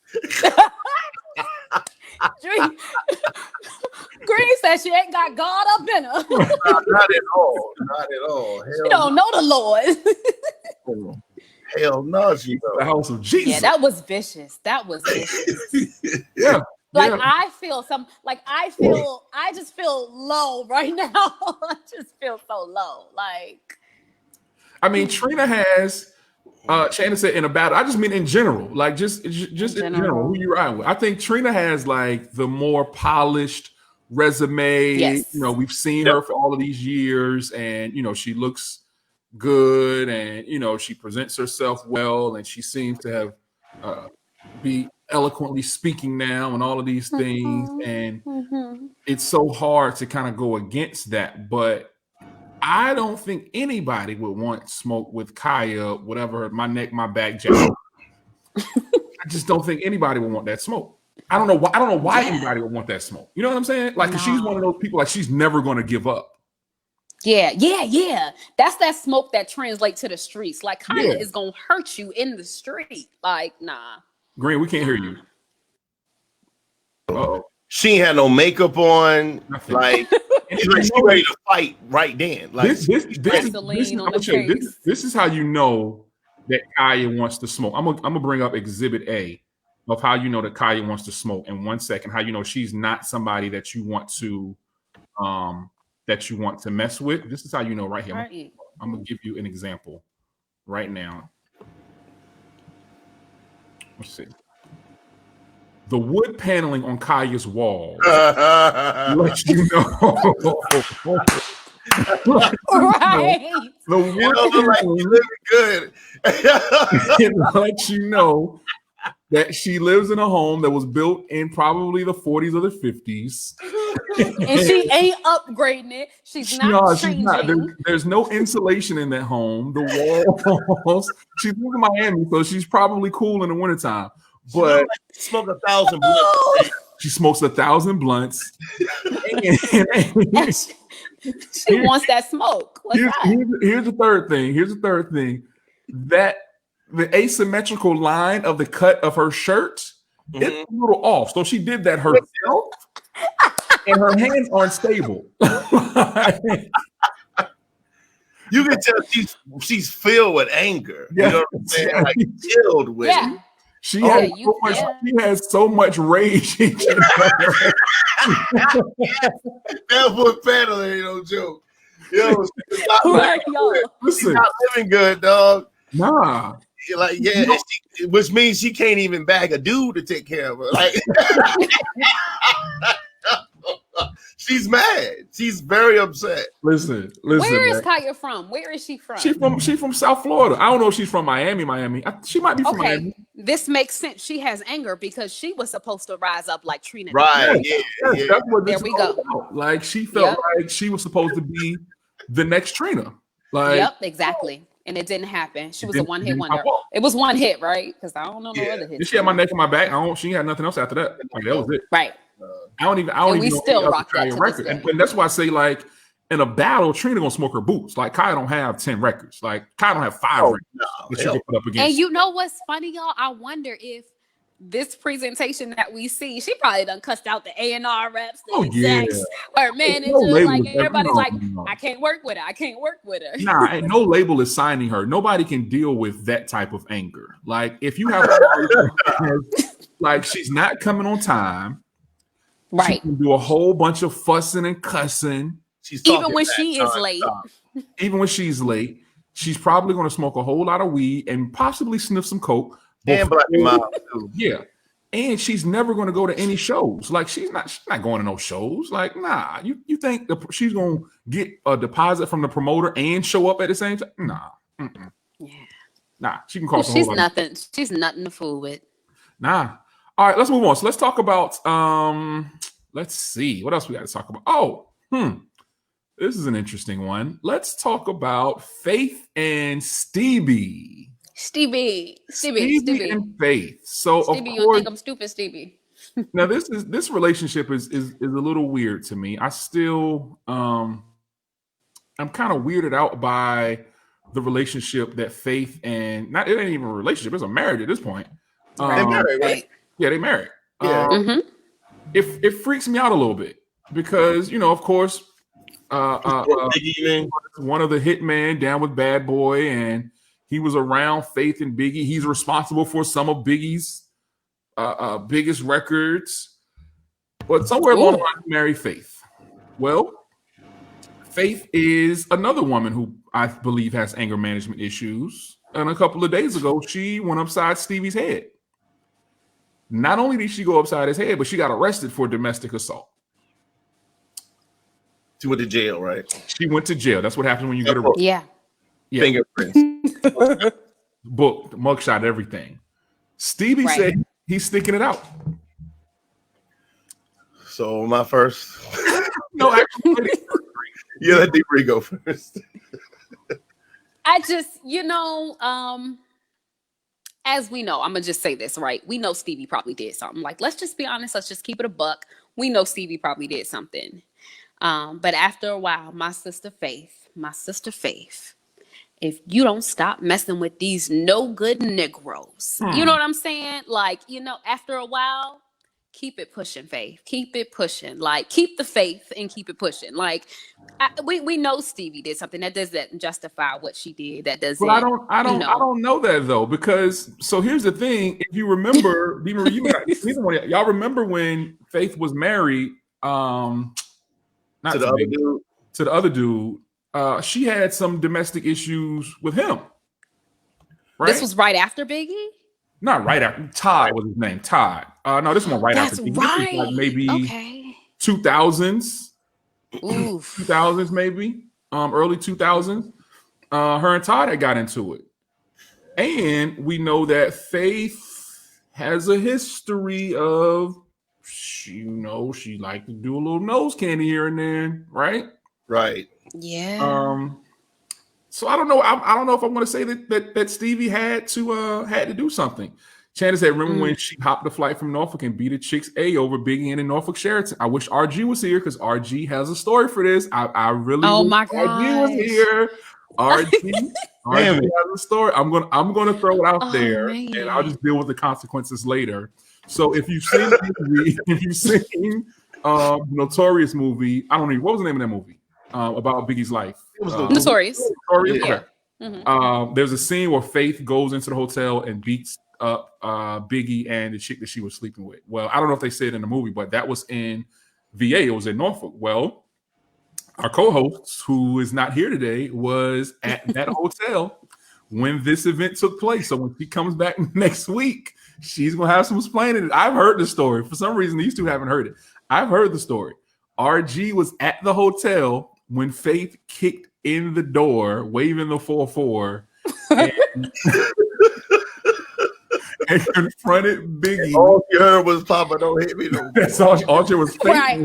Green said she ain't got God up in her. Not at all. Not at all. She don't know the Lord. Hell no, she the house of Jesus. Yeah, that was vicious. That was vicious. Yeah. Like yeah. I just feel low right now. I just feel so low. Like, I mean, Trina has. Shannon said in a battle. I just mean in general, like just in general, who you riding with. I think Trina has like the more polished resume. Yes. You know, we've seen her for all of these years, and you know, she looks good, and you know, she presents herself well, and she seems to have be eloquently speaking now, and all of these things. And it's so hard to kind of go against that, but. I don't think anybody would want smoke with Khia, whatever, my neck, my back, Jack. I just don't think anybody would want that smoke. I don't know why anybody would want that smoke. You know what I'm saying? Like, she's one of those people, like, she's never going to give up. Yeah. That's that smoke that translates to the streets. Like, Khia is going to hurt you in the street. Like, nah. Green, we can't hear you. Uh-oh. She ain't had no makeup on. Nothing. Like, she ready to fight right then. Like this is how you know that Khia wants to smoke. I'm gonna bring up Exhibit A of how you know that Khia wants to smoke in 1 second. How you know she's not somebody that you want to mess with. This is how you know right here. I'm gonna give you an example right now. Let's see. The wood paneling on Khia's wall lets you know. Right. The wood paneling good. it lets you know that she lives in a home that was built in probably the 40s or the 50s. And she ain't upgrading it. She's not changing. She's not. There's no insulation in that home. The walls. She's in Miami, so she's probably cool in the wintertime. But smoke 1,000 blunts. She smokes 1,000 blunts. She wants that smoke. Here's the third thing. That the asymmetrical line of the cut of her shirt is a little off. So she did that herself, and her hands aren't stable. You can tell she's filled with anger. You know what I'm saying? Like filled with it. She has so much rage. That wood panel ain't no joke. Yo, she's not living good, dog. Nah. Like, which means she can't even bag a dude to take care of her. Like, she's mad. She's very upset. Listen. Where is Khia from? Where is she from? She's from South Florida. I don't know if she's from Miami. She might be from Miami. This makes sense. She has anger because she was supposed to rise up like Trina. Right. Yeah. That's what there we go. About. Like, she felt like she was supposed to be the next Trina. Like, yep, exactly. And it didn't happen. She was a one-hit wonder. It was one hit, right? Because I don't know no other hits. She had my neck and my back. She had nothing else after that. Like, that was it. Right. I don't even know still rock that record. And that's why I say, like, in a battle, Trina gonna smoke her boots. Like, Khia don't have 10 records. Like, Khia don't have 5 records that she can put up against. And you know what's funny, y'all? I wonder if this presentation that we see, she probably done cussed out the A&R reps, the execs, her manager. Like, everybody's like, I can't work with her. Nah, ain't no label is signing her. Nobody can deal with that type of anger. Like, if you have like, she's not coming on time. Right. She can do a whole bunch of fussing and cussing. Even when she is late. Even when she's late, she's probably going to smoke a whole lot of weed and possibly sniff some coke. And Black Mom too. Yeah. And she's never going to go to any shows. Like, she's not going to no shows. Like, nah. You think she's going to get a deposit from the promoter and show up at the same time? Nah. Mm-mm. Yeah. Nah. She can call. She's nothing. She's nothing to fool with. Nah. All right, let's move on. So let's talk about let's see. What else we got to talk about? Oh, this is an interesting one. Let's talk about Faith and Stevie. Stevie And Faith. So Stevie, of you course, think I'm stupid, Stevie? now this relationship is a little weird to me. I still I'm kind of weirded out by the relationship that Faith and it ain't even a relationship, it's a marriage at this point. They married, right? Yeah, they married. Yeah. It freaks me out a little bit because of course one of the hitman down with Bad Boy, and he was around Faith and Biggie. He's responsible for some of Biggie's biggest records, but somewhere along the line, he married Faith. Well, Faith is another woman who I believe has anger management issues, and a couple of days ago, she went upside Stevie's head. Not only did she go upside his head, but she got arrested for domestic assault. She went to jail, right? She went to jail. That's what happens when you get arrested. Yeah. Fingerprints. Booked, mugshot, everything. Stevie said he's sticking it out. So my first. No, actually, yeah, let D-Free go first. I just, as we know, I'm gonna just say this, right? We know Stevie probably did something. Like, let's just be honest. Let's just keep it a buck. We know Stevie probably did something. But after a while, my sister Faith, if you don't stop messing with these no good Negroes, you know what I'm saying? Like, after a while, keep it pushing, Faith. Keep it pushing. Like, keep the faith and keep it pushing. Like, we know Stevie did something. That doesn't justify what she did. That doesn't. But I don't know that though, because so here's the thing. If you remember, y'all remember when Faith was married, not to the other dude. She had some domestic issues with him. Right? This was right after Biggie? Not right after. Todd was his name. Todd. No, this one right after Biggie. Right. This was like maybe 2000s. Oof. 2000s maybe. Early 2000s. Her and Todd had got into it. And we know that Faith has a history of she liked to do a little nose candy here and there, right? Right. Yeah. So I don't know. I don't know if I want to say that Stevie had to do something. Channing said, remember when she hopped the flight from Norfolk and beat a chick's A over Biggie Inn in Norfolk Sheraton? I wish RG was here because RG has a story for this. I really wish RG was here. RG has a story. I'm gonna throw it out there, and I'll just deal with the consequences later. So if you've seen Notorious movie, I don't know what was the name of that movie about Biggie's life. It was Notorious. Yeah. Okay. There's a scene where Faith goes into the hotel and beats up Biggie and the chick that she was sleeping with. Well, I don't know if they said it in the movie, but that was in VA. It was in Norfolk. Well, our co-host, who is not here today, was at that hotel when this event took place. So when she comes back next week, she's gonna have some explaining. I've heard the story. For some reason, these two haven't heard it. I've heard the story. RG was at the hotel when Faith kicked in the door, waving the 4-4, and confronted Biggie. All you heard was "Papa, don't hit me no more." That's all she was. Right.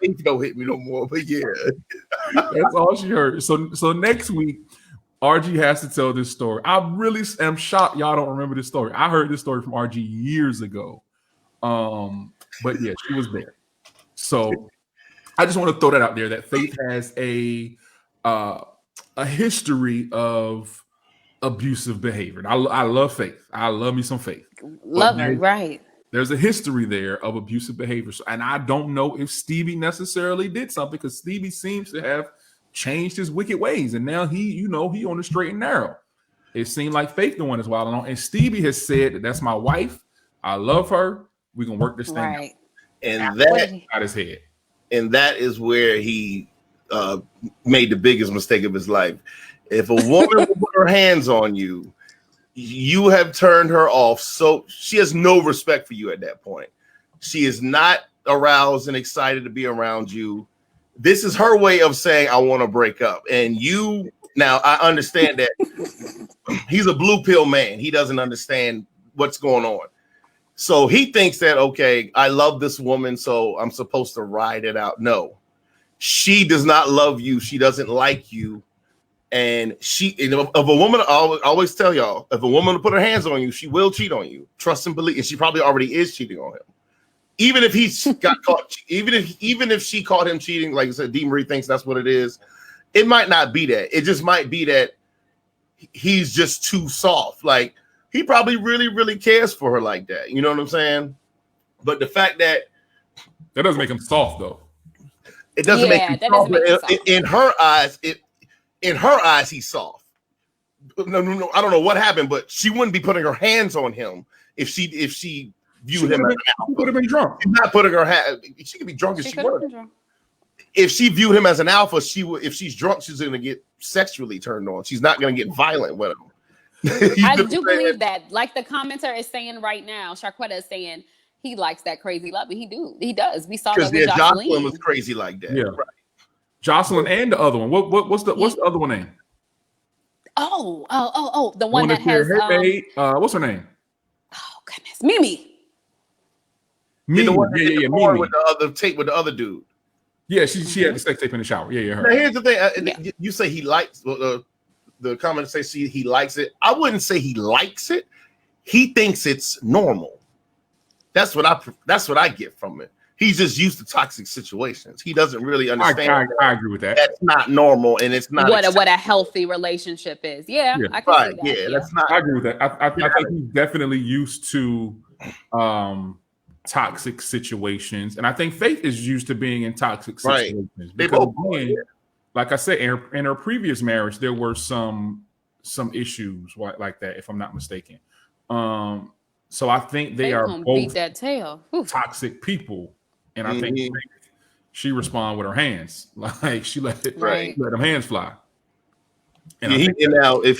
Faith don't hit me no more. But yeah, that's all she heard. So next week, RG has to tell this story. I really am shocked y'all don't remember this story. I heard this story from RG years ago. But yeah, she was there. So I just want to throw that out there that Faith has a history of abusive behavior. And I love Faith. I love me some Faith. Love her, right. There's a history there of abusive behavior. And I don't know if Stevie necessarily did something because Stevie seems to have changed his wicked ways. And now he on the straight and narrow. It seemed like Faith the one is wild on. And Stevie has said that's my wife. I love her. We're going to work this thing out. And that out his head. And that is where he made the biggest mistake of his life. If a woman will put her hands on you, you have turned her off. So she has no respect for you at that point. She is not aroused and excited to be around you. This is her way of saying, I want to break up. And you, now I understand that he's a blue pill man. He doesn't understand what's going on. So he thinks that, okay, I love this woman, so I'm supposed to ride it out. No, she does not love you. She doesn't like you. And if a woman, I always tell y'all, if a woman will put her hands on you, she will cheat on you. Trust and believe. And she probably already is cheating on him. Even if he got caught, even if she caught him cheating, like I said, D. Marie thinks that's what it is. It might not be that. It just might be that he's just too soft. Like, he probably really, really cares for her like that. You know what I'm saying? But the fact that doesn't make him soft, though. It doesn't make him soft. In her eyes, he's soft. No, I don't know what happened, but she wouldn't be putting her hands on him if she viewed him as an alpha. She would have been drunk. She's not putting her hand. She could be drunk if she would. If she viewed him as an alpha, she would. If she's drunk, she's going to get sexually turned on. She's not going to get violent with him. I do believe that. Like the commenter is saying right now, Sharquetta is saying he likes that crazy love, and he does. We saw that with Jocelyn was crazy like that. Yeah, right. Jocelyn and the other one. What's the other one name? The one that has what's her name? Oh goodness, Mimi. The one Mimi with the other tape with the other dude. Yeah, she had the sex tape in the shower. Yeah, her. Now, here's the thing. You say he likes the comment says he likes it. I wouldn't say he likes it. He thinks it's normal. That's what I get from it. He's just used to toxic situations. He doesn't really understand. I agree with that. That's not normal, and it's not what a healthy relationship is. Yeah. I can see that. Yeah, that's not. I agree with that. I think he's definitely used to toxic situations, and I think Faith is used to being in toxic situations. Because like I said, in her previous marriage, there were some issues like that, if I'm not mistaken. So I think they are both beat that tail. Toxic people, and I think she responded with her hands, like she let them hands fly. And if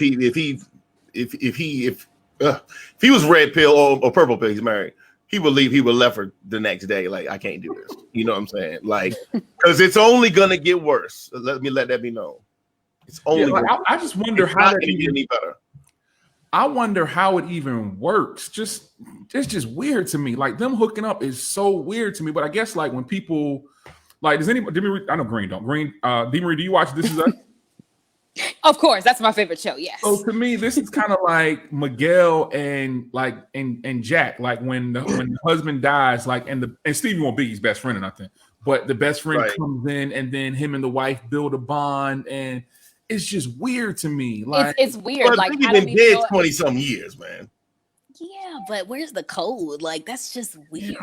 he was red pill or purple pill, he's married. He would leave. He would left her the next day. Like, I can't do this. You know what I'm saying? Like, because it's only gonna get worse. Let that be known. It's only. I just wonder how it get any better. I wonder how it even works. It's just weird to me. Like, them hooking up is so weird to me. But I guess like when people like, does anybody? I know Green don't. Green, D. Marie, do you watch This Is Us? Of course, that's my favorite show. Yes. So to me, this is kind of like Miguel and Jack. Like when the husband dies, like and Stevie won't be his best friend or nothing, but the best friend comes in, and then him and the wife build a bond, and it's just weird to me. Like it's weird. Like he's been dead 20-some years, man. Yeah, but where's the code? Like, that's just weird.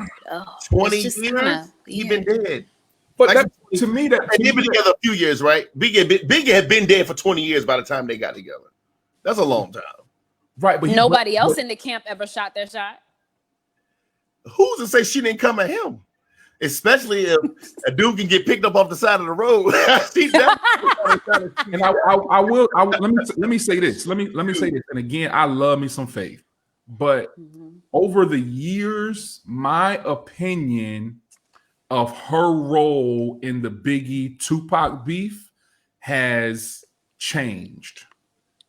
20 years. He's been dead. But to me, they've been together a few years, right? Biggie had been dead for 20 years by the time they got together. That's a long time, right? But nobody else in the camp ever shot their shot. Who's to say she didn't come at him? Especially if a dude can get picked up off the side of the road. And I will. Let me say this. Let me say this. And again, I love me some Faith, but over the years, my opinion of her role in the Biggie Tupac beef has changed.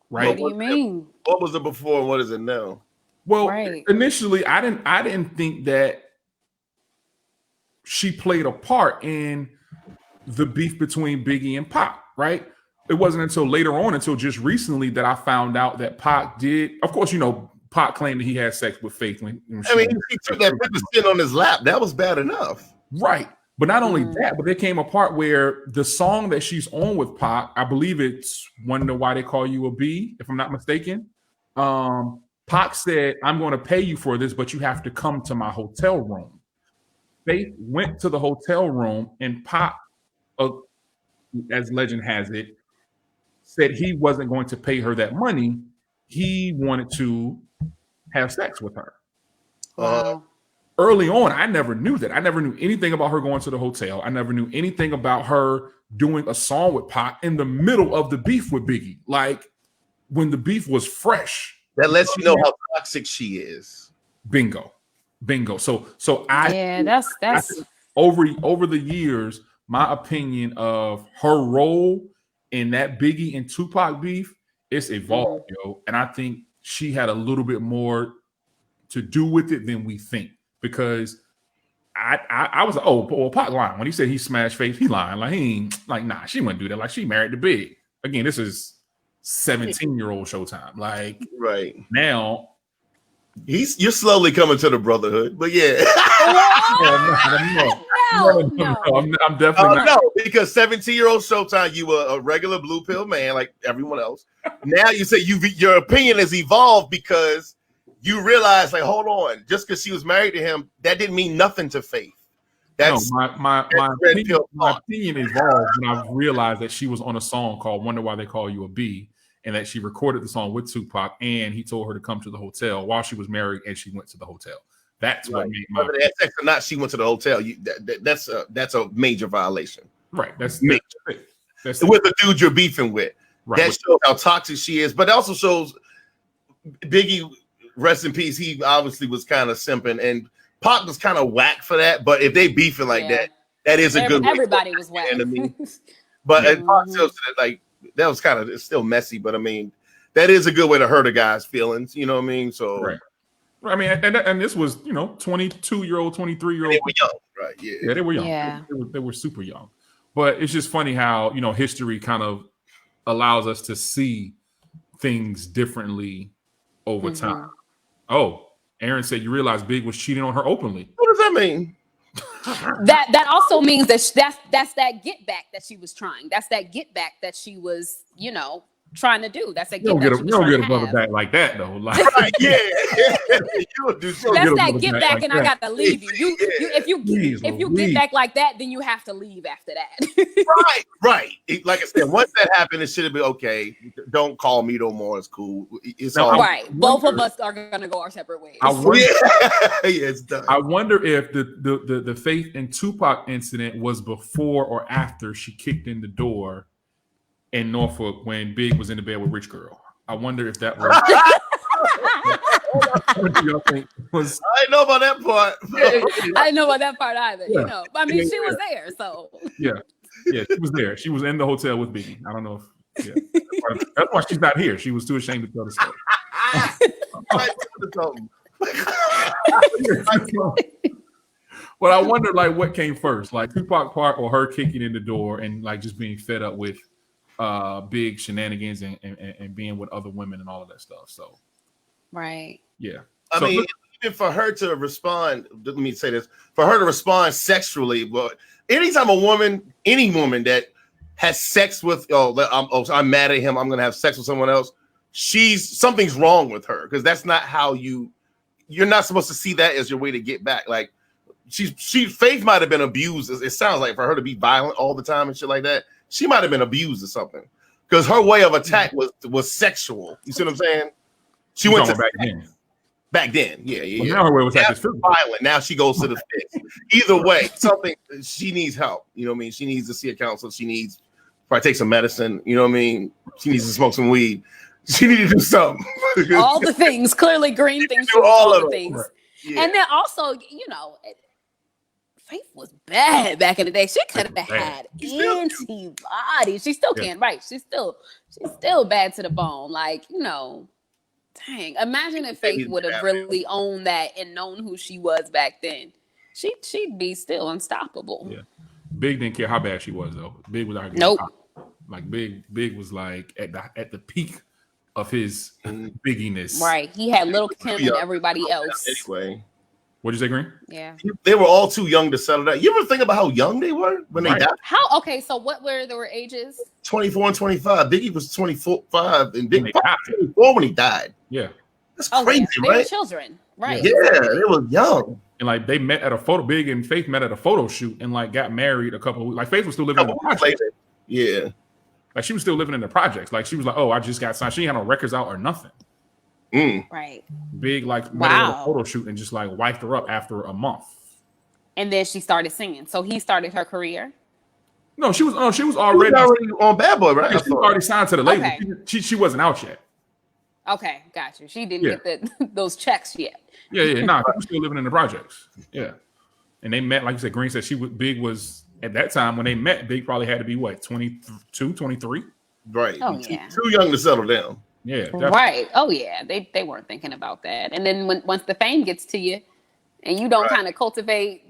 Right? What do you mean? What was it before and what is it now? Well, initially, I didn't think that she played a part in the beef between Biggie and Pac, right? It wasn't until later on, until just recently, that I found out that Pac did. Of course, Pac claimed that he had sex with Faith. When he took that shit on his lap. That was bad enough. Right. But not only that, but there came a part where the song that she's on with Pac, I believe it's Wonder Why They Call You a B, if I'm not mistaken. Pac said, I'm going to pay you for this, but you have to come to my hotel room. Faith went to the hotel room, and Pac, as legend has it, said he wasn't going to pay her that money. He wanted to have sex with her. Early on, I never knew that. I never knew anything about her going to the hotel. I never knew anything about her doing a song with Pac in the middle of the beef with Biggie. Like, when the beef was fresh. That lets you know how toxic she is. Bingo. So that's over the years, my opinion of her role in that Biggie and Tupac beef, it's evolved, yo. And I think she had a little bit more to do with it than we think. Because I was like, oh, well, Pac lying. When he said he smashed Faith, he lying. Like, he ain't, like, nah, she wouldn't do that. Like, she married to Big. Again, this is 17-year-old Showtime. Like, right now, you're slowly coming to the brotherhood, but yeah. I'm definitely not. No, because 17-year-old Showtime, you were a regular blue pill man like everyone else. Now you say your opinion has evolved because you realize, like, hold on, just because she was married to him, that didn't mean nothing to Faith. That's my opinion evolved when I realized that she was on a song called "Wonder Why They Call You a B," and that she recorded the song with Tupac, and he told her to come to the hotel while she was married, and she went to the hotel. That's what made my whether they had sex or not. She went to the hotel. That's a major violation. Right. That's with the dude you're beefing with. Right. That shows how toxic she is, but it also shows Biggie, rest in peace. He obviously was kind of simping, and Pac was kind of whack for that. But if they beefing like that is a good. Everybody was whack. But Pac still like that was kind of, it's still messy. But I mean, that is a good way to hurt a guy's feelings. You know what I mean? So. Right. I mean, and this was, 22-year-old, 23-year-old. They were young, right? Yeah, they were young. Yeah. They were super young. But it's just funny how, history kind of allows us to see things differently over time. Oh, Aaron said you realize Big was cheating on her openly. What does that mean? That also means that that's that get back that she was trying. That's that get back that she was, trying to do. That's that get back. You don't get a brother back like that though. Like, yeah. That's that get back, like and that. I gotta leave you. If you get back like that, then you have to leave after that. Right. Like I said, once that happened, it should have been okay. Don't call me no more. It's cool. It's all right. Both of us are gonna go our separate ways. It's done. I wonder if the Faith and Tupac incident was before or after she kicked in the door in Norfolk when Big was in the bed with Rich Girl. I wonder if that was. What do y'all think was? I didn't know about that part. I didn't know about that part either. I mean, she was there, so. Yeah, she was there. She was in the hotel with Biggie. I don't know if. Yeah, that's why she's not here. She was too ashamed to tell the story. But I wonder, like, what came first, like Tupac part or her kicking in the door and like just being fed up with Big shenanigans and being with other women and all of that stuff. So, right. Yeah. I mean, even for her to respond, let me say this, for her to respond sexually, but anytime any woman that has sex with, I'm mad at him, I'm going to have sex with someone else, something's wrong with her, because that's not how you're not supposed to see that as your way to get back. Like, Faith might have been abused. It sounds like for her to be violent all the time and shit like that, she might have been abused or something, because her way of attack was sexual. You see what I'm saying? She went to back then. Yeah. Well, now her way of attack is violent. Now she goes to the fix. Either way, something, she needs help. You know what I mean? She needs to see a counselor. She needs probably take some medicine. You know what I mean? She needs to smoke some weed. She needs to do something. All the things. Clearly, Green thinks she all the things. Right. Yeah. And then also, Faith was bad back in the day. She could have had antibodies. She still can, right? She's still bad to the bone. Like, dang. Imagine if Faith would have really owned that and known who she was back then. She'd be still unstoppable. Yeah. Big didn't care how bad she was though. Big was arguing. Nope. Like Big was like at the peak of his bigginess. Right. He had Little Kim and everybody else. Anyway. What'd you say, Green? Yeah. They were all too young to settle down. You ever think about how young they were when they died? Okay, so what were their ages? 24 and 25. Biggie was 25 and Big was 24 when he died. Yeah. That's crazy, yeah. They right? were children. Right. Yeah, they were young. And like they met at a photo, Big and Faith met at a photo shoot and like got married a couple of weeks. Like Faith was still living in the projects. Yeah. Like she was still living in the projects. Like she was like, oh, I just got signed. She ain't had no records out or nothing. Right. Big like met her at a photo shoot and just like wiped her up after a month. And then she started singing. So he started her career. No, she was already on Bad Boy, right? She was already signed to the label. Okay. She wasn't out yet. Okay, got you. She didn't get those checks yet. Yeah. Nah, she was still living in the projects. Yeah. And they met, like you said, Green said Big was at that time when they met, Big probably had to be what, 22, 23? Right. Oh, yeah. Too young to settle down. Yeah, definitely. Right. Oh yeah. They weren't thinking about that. And then once the fame gets to you and you don't kind of cultivate,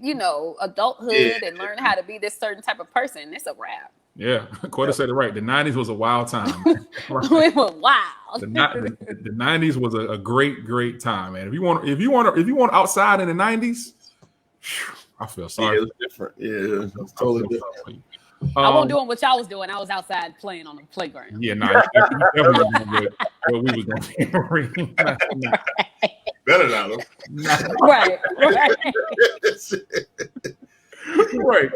adulthood and learn how to be this certain type of person, it's a wrap. Yeah, Quetta said it right. The 90s was a wild time. It was wild. The 90s was a great time, man. If you want outside in the 90s, I feel sorry. Yeah, it was different. Yeah, it was totally different. I wasn't doing what y'all was doing. I was outside playing on the playground. Yeah, no, you definitely doing what we was doing. Better not. Right. Right.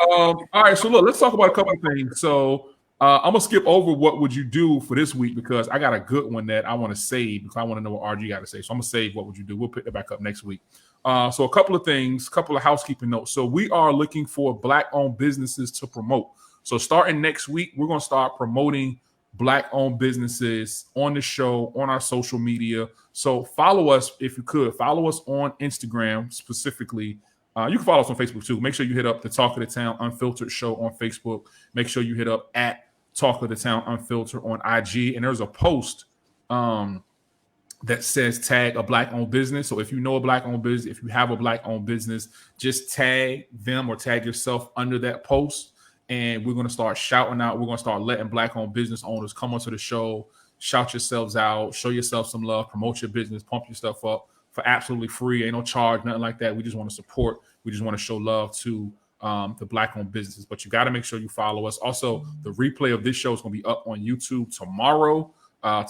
All right. So look, let's talk about a couple of things. So I'm gonna skip over what would you do for this week because I got a good one that I want to save because I want to know what RG got to say. So I'm gonna save what would you do. We'll pick it back up next week. So a couple of things, couple of housekeeping notes. So we are looking for Black-owned businesses to promote. So starting next week, we're gonna start promoting Black-owned businesses on the show, on our social media. So follow us if you could. Follow us on Instagram specifically. You can follow us on Facebook too. Make sure you hit up the Talk of the Town Unfiltered show on Facebook. Make sure you hit up at Talk of the Town Unfiltered on IG. And there's a post that says tag a Black-owned business. So if you know a Black-owned business, if you have a Black-owned business, just tag them or tag yourself under that post. And we're going to start shouting out. We're going to start letting Black-owned business owners come onto the show, shout yourselves out, show yourself some love, promote your business, pump your stuff up for absolutely free. Ain't no charge, nothing like that. We just want to support. We just want to show love to the Black-owned businesses. But you got to make sure you follow us. Also, the replay of this show is going to be up on YouTube tomorrow.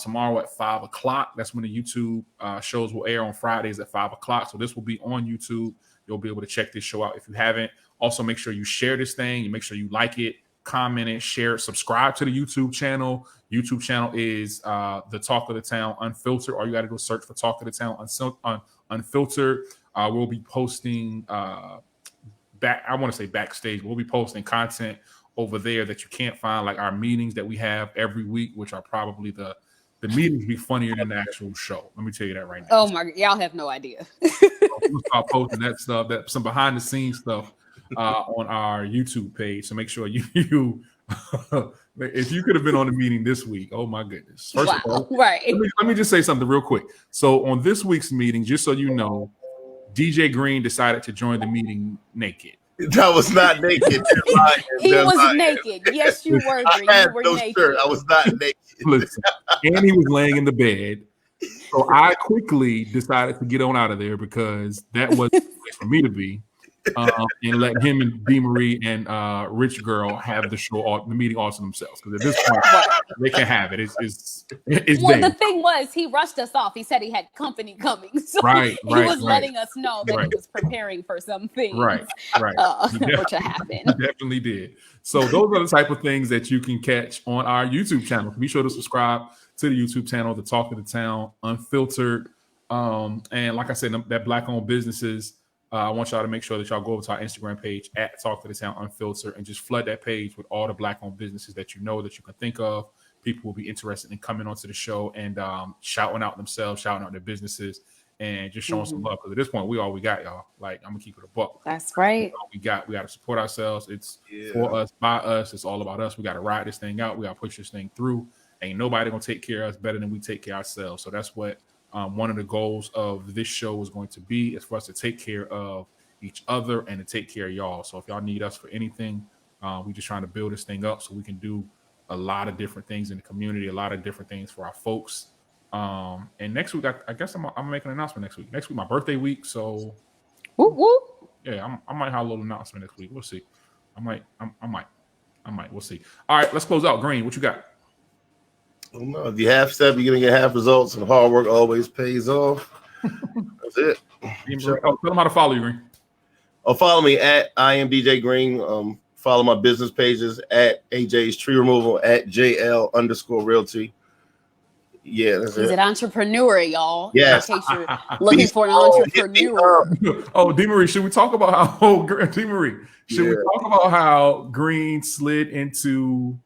Tomorrow at 5 o'clock. That's when the YouTube shows will air on Fridays at 5 o'clock. So this will be on YouTube. You'll be able to check this show out if you haven't. Also, make sure you share this thing. You make sure you like it, comment it, share it, subscribe to the YouTube channel. YouTube channel is the Talk of the Town Unfiltered. All you got to go search for Talk of the Town Unfiltered. We'll be posting backstage. We'll be posting content over there that you can't find, like our meetings that we have every week, which are probably the meetings be funnier than the actual show. Let me tell you that right now. Oh my God, y'all have no idea. We'll start posting that stuff, some behind the scenes stuff on our YouTube page. So make sure you if you could have been on the meeting this week, oh my goodness. First of all, right. Let me just say something real quick. So on this week's meeting, just so you know, DJ Green decided to join the meeting naked. That was not naked. He was naked. Yes, you were. I had no shirt. I was not naked. Listen, and he was laying in the bed. So I quickly decided to get on out of there because that was the place for me to be. And let him and D. Marie and Rich Girl have the meeting all to themselves. Because at this point, they can have it. It's well, the thing was, he rushed us off. He said he had company coming. So he was letting us know that he was preparing for something. Right. Which happened. He definitely did. So those are the type of things that you can catch on our YouTube channel. Be sure to subscribe to the YouTube channel, The Talk of the Town Unfiltered. And like I said, that Black-owned businesses, I want y'all to make sure that y'all go over to our Instagram page at Talk to the Town Unfiltered and just flood that page with all the Black-owned businesses that you know that you can think of. People will be interested in coming onto the show and shouting out themselves, shouting out their businesses, and just showing some love. Because at this point, we all we got, y'all. Like, I'm gonna keep it a buck. That's right. We got to support ourselves. It's for us, by us. It's all about us. We got to ride this thing out. We got to push this thing through. Ain't nobody gonna take care of us better than we take care of ourselves. So that's what one of the goals of this show is going to be, is for us to take care of each other and to take care of y'all. So if y'all need us for anything, we just trying to build this thing up so we can do a lot of different things in the community, a lot of different things for our folks. And next week, I guess I'm making an announcement next week. Next week, my birthday week. So whoop, whoop. Yeah, I might have a little announcement next week. We'll see. I might. We'll see. All right, let's close out. Green, what you got? Well, no, if you half step, you're gonna get half results, and hard work always pays off. That's it. Tell them how to follow you, Green. Follow me at IamDJ Green. Follow my business pages at AJ's Tree Removal, at JL_Realty. Yeah, that's it. He's an entrepreneur, y'all. Yes. In case you're looking for an entrepreneur. Oh, D. Marie, should we talk about how D. Marie? Should we talk about how Green slid into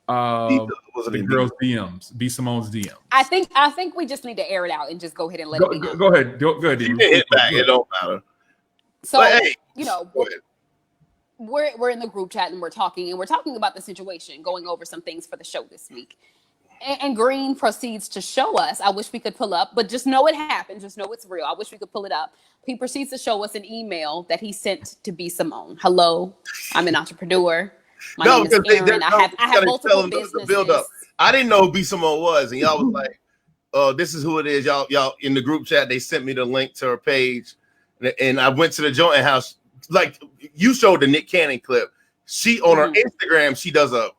the girls' DMs, B. Simone's DMs? I think we just need to air it out and just go ahead and let it be known. Go ahead. Go ahead, D. Marie. Hit back. It don't matter. So, hey, we're in the group chat and we're talking about the situation, going over some things for the show this week. And Green proceeds to show us. I wish we could pull up, but just know it happened. Just know it's real. I wish we could pull it up. He proceeds to show us an email that he sent to B. Simone. Hello, I'm an entrepreneur. My name is Aaron. I have multiple businesses. Build up. I didn't know who B. Simone was, and y'all was like, "Oh, this is who it is." Y'all in the group chat, they sent me the link to her page, and I went to the joint house. Like you showed the Nick Cannon clip. She on her Instagram, she does a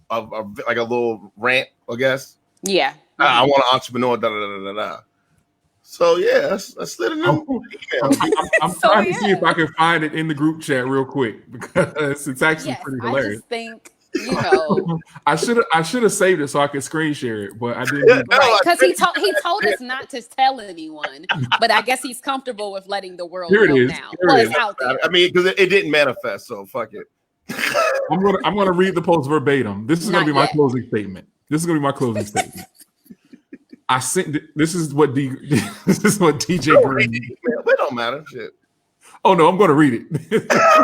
like a little rant, I guess. Yeah. I want an entrepreneur. Da, da, da, da, da. So yeah, I slid in them. I'm trying to see if I can find it in the group chat real quick because it's actually pretty hilarious. I just think, you know, I should have saved it so I could screen share it, but I didn't. Because he told us not to tell anyone, but I guess he's comfortable with letting the world know now. Well, it's out there. I mean, because it didn't manifest, so fuck it. I'm gonna read the post verbatim. This is gonna be my closing statement. I sent. This is what DJ Green. It don't matter. Shit. Oh no, I'm going to read it.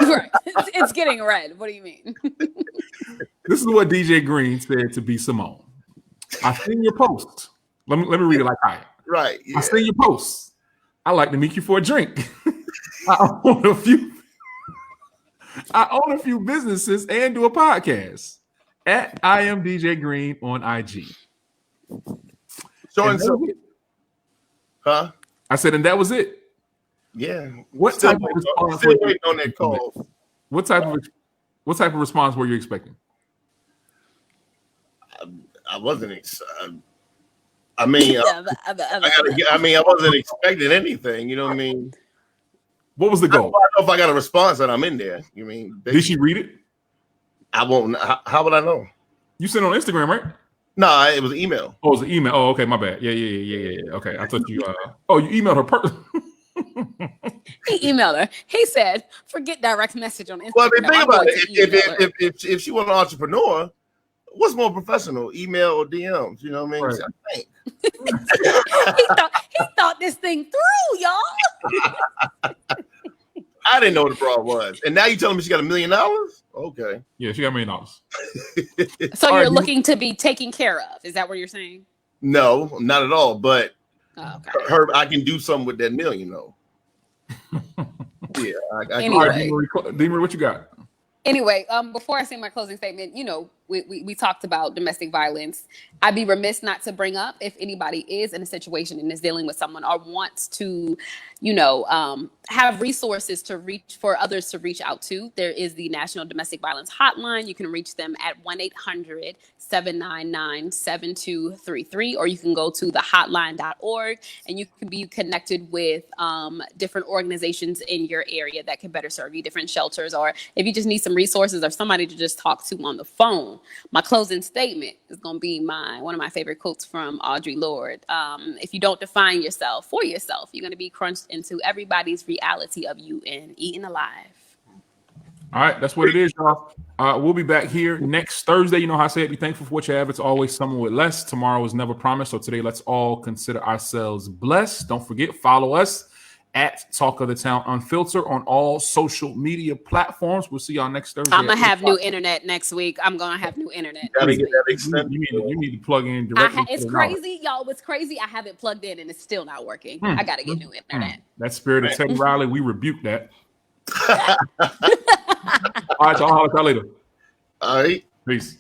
Right. It's getting read. What do you mean? This is what DJ Green said to B. Simone. I seen your post. Let me read it like I am. Right. Yeah. I seen your post. I like to meet you for a drink. I own a few businesses and do a podcast at I am DJ Green on IG. Showing something. Huh? I said, and that was it. Yeah. What type of response? Still waiting on that call. What type of response were you expecting? I wasn't. I mean, I wasn't expecting anything. You know what I mean? What was the goal? I don't know if I got a response and I'm in there. You mean? Did she read it? I won't. How would I know? You sent it on Instagram, right? No, it was an email. Oh, it was an email. Oh, okay, my bad. Yeah. Okay, I thought you. You emailed her. He emailed her. He said, "Forget direct message on Instagram." Well, I mean, think about it. If she was an entrepreneur, what's more professional, email or DMs? You know what I mean? Right. I think. he thought this thing through, y'all. I didn't know what the problem was, and now you telling me she got $1 million? Okay. Yeah, she got $1 million. So you're looking to be taken care of? Is that what you're saying? No, not at all. But okay. I can do something with that $1 million, though. Yeah. Anyway. Deemer, what you got? Anyway, before I say my closing statement, you know, we talked about domestic violence. I'd be remiss not to bring up, if anybody is in a situation and is dealing with someone or wants to, you know, have resources to reach for others to reach out to, there is the National Domestic Violence Hotline. You can reach them at 1-800-799-7233, or you can go to thehotline.org and you can be connected with different organizations in your area that can better serve you, different shelters, or if you just need some resources or somebody to just talk to on the phone. My closing statement is going to be one of my favorite quotes from Audre Lorde. If you don't define yourself for yourself, you're going to be crunched into everybody's reality of you and eaten alive. All right, that's what it is, y'all. We'll be back here next Thursday. You know how I say it. Be thankful for what you have. It's always someone with less. Tomorrow is never promised. So today, let's all consider ourselves blessed. Don't forget, follow us at Talk of the Town Unfiltered on all social media platforms. We'll see y'all next Thursday. I'm gonna have new internet next week. I'm gonna have new internet. You need to plug in directly. It's crazy, y'all. It's crazy. I have it plugged in and it's still not working. I gotta get new internet. That spirit of Teddy Riley, we rebuke that. All right, y'all. I'll holler at y'all later. All right. Peace.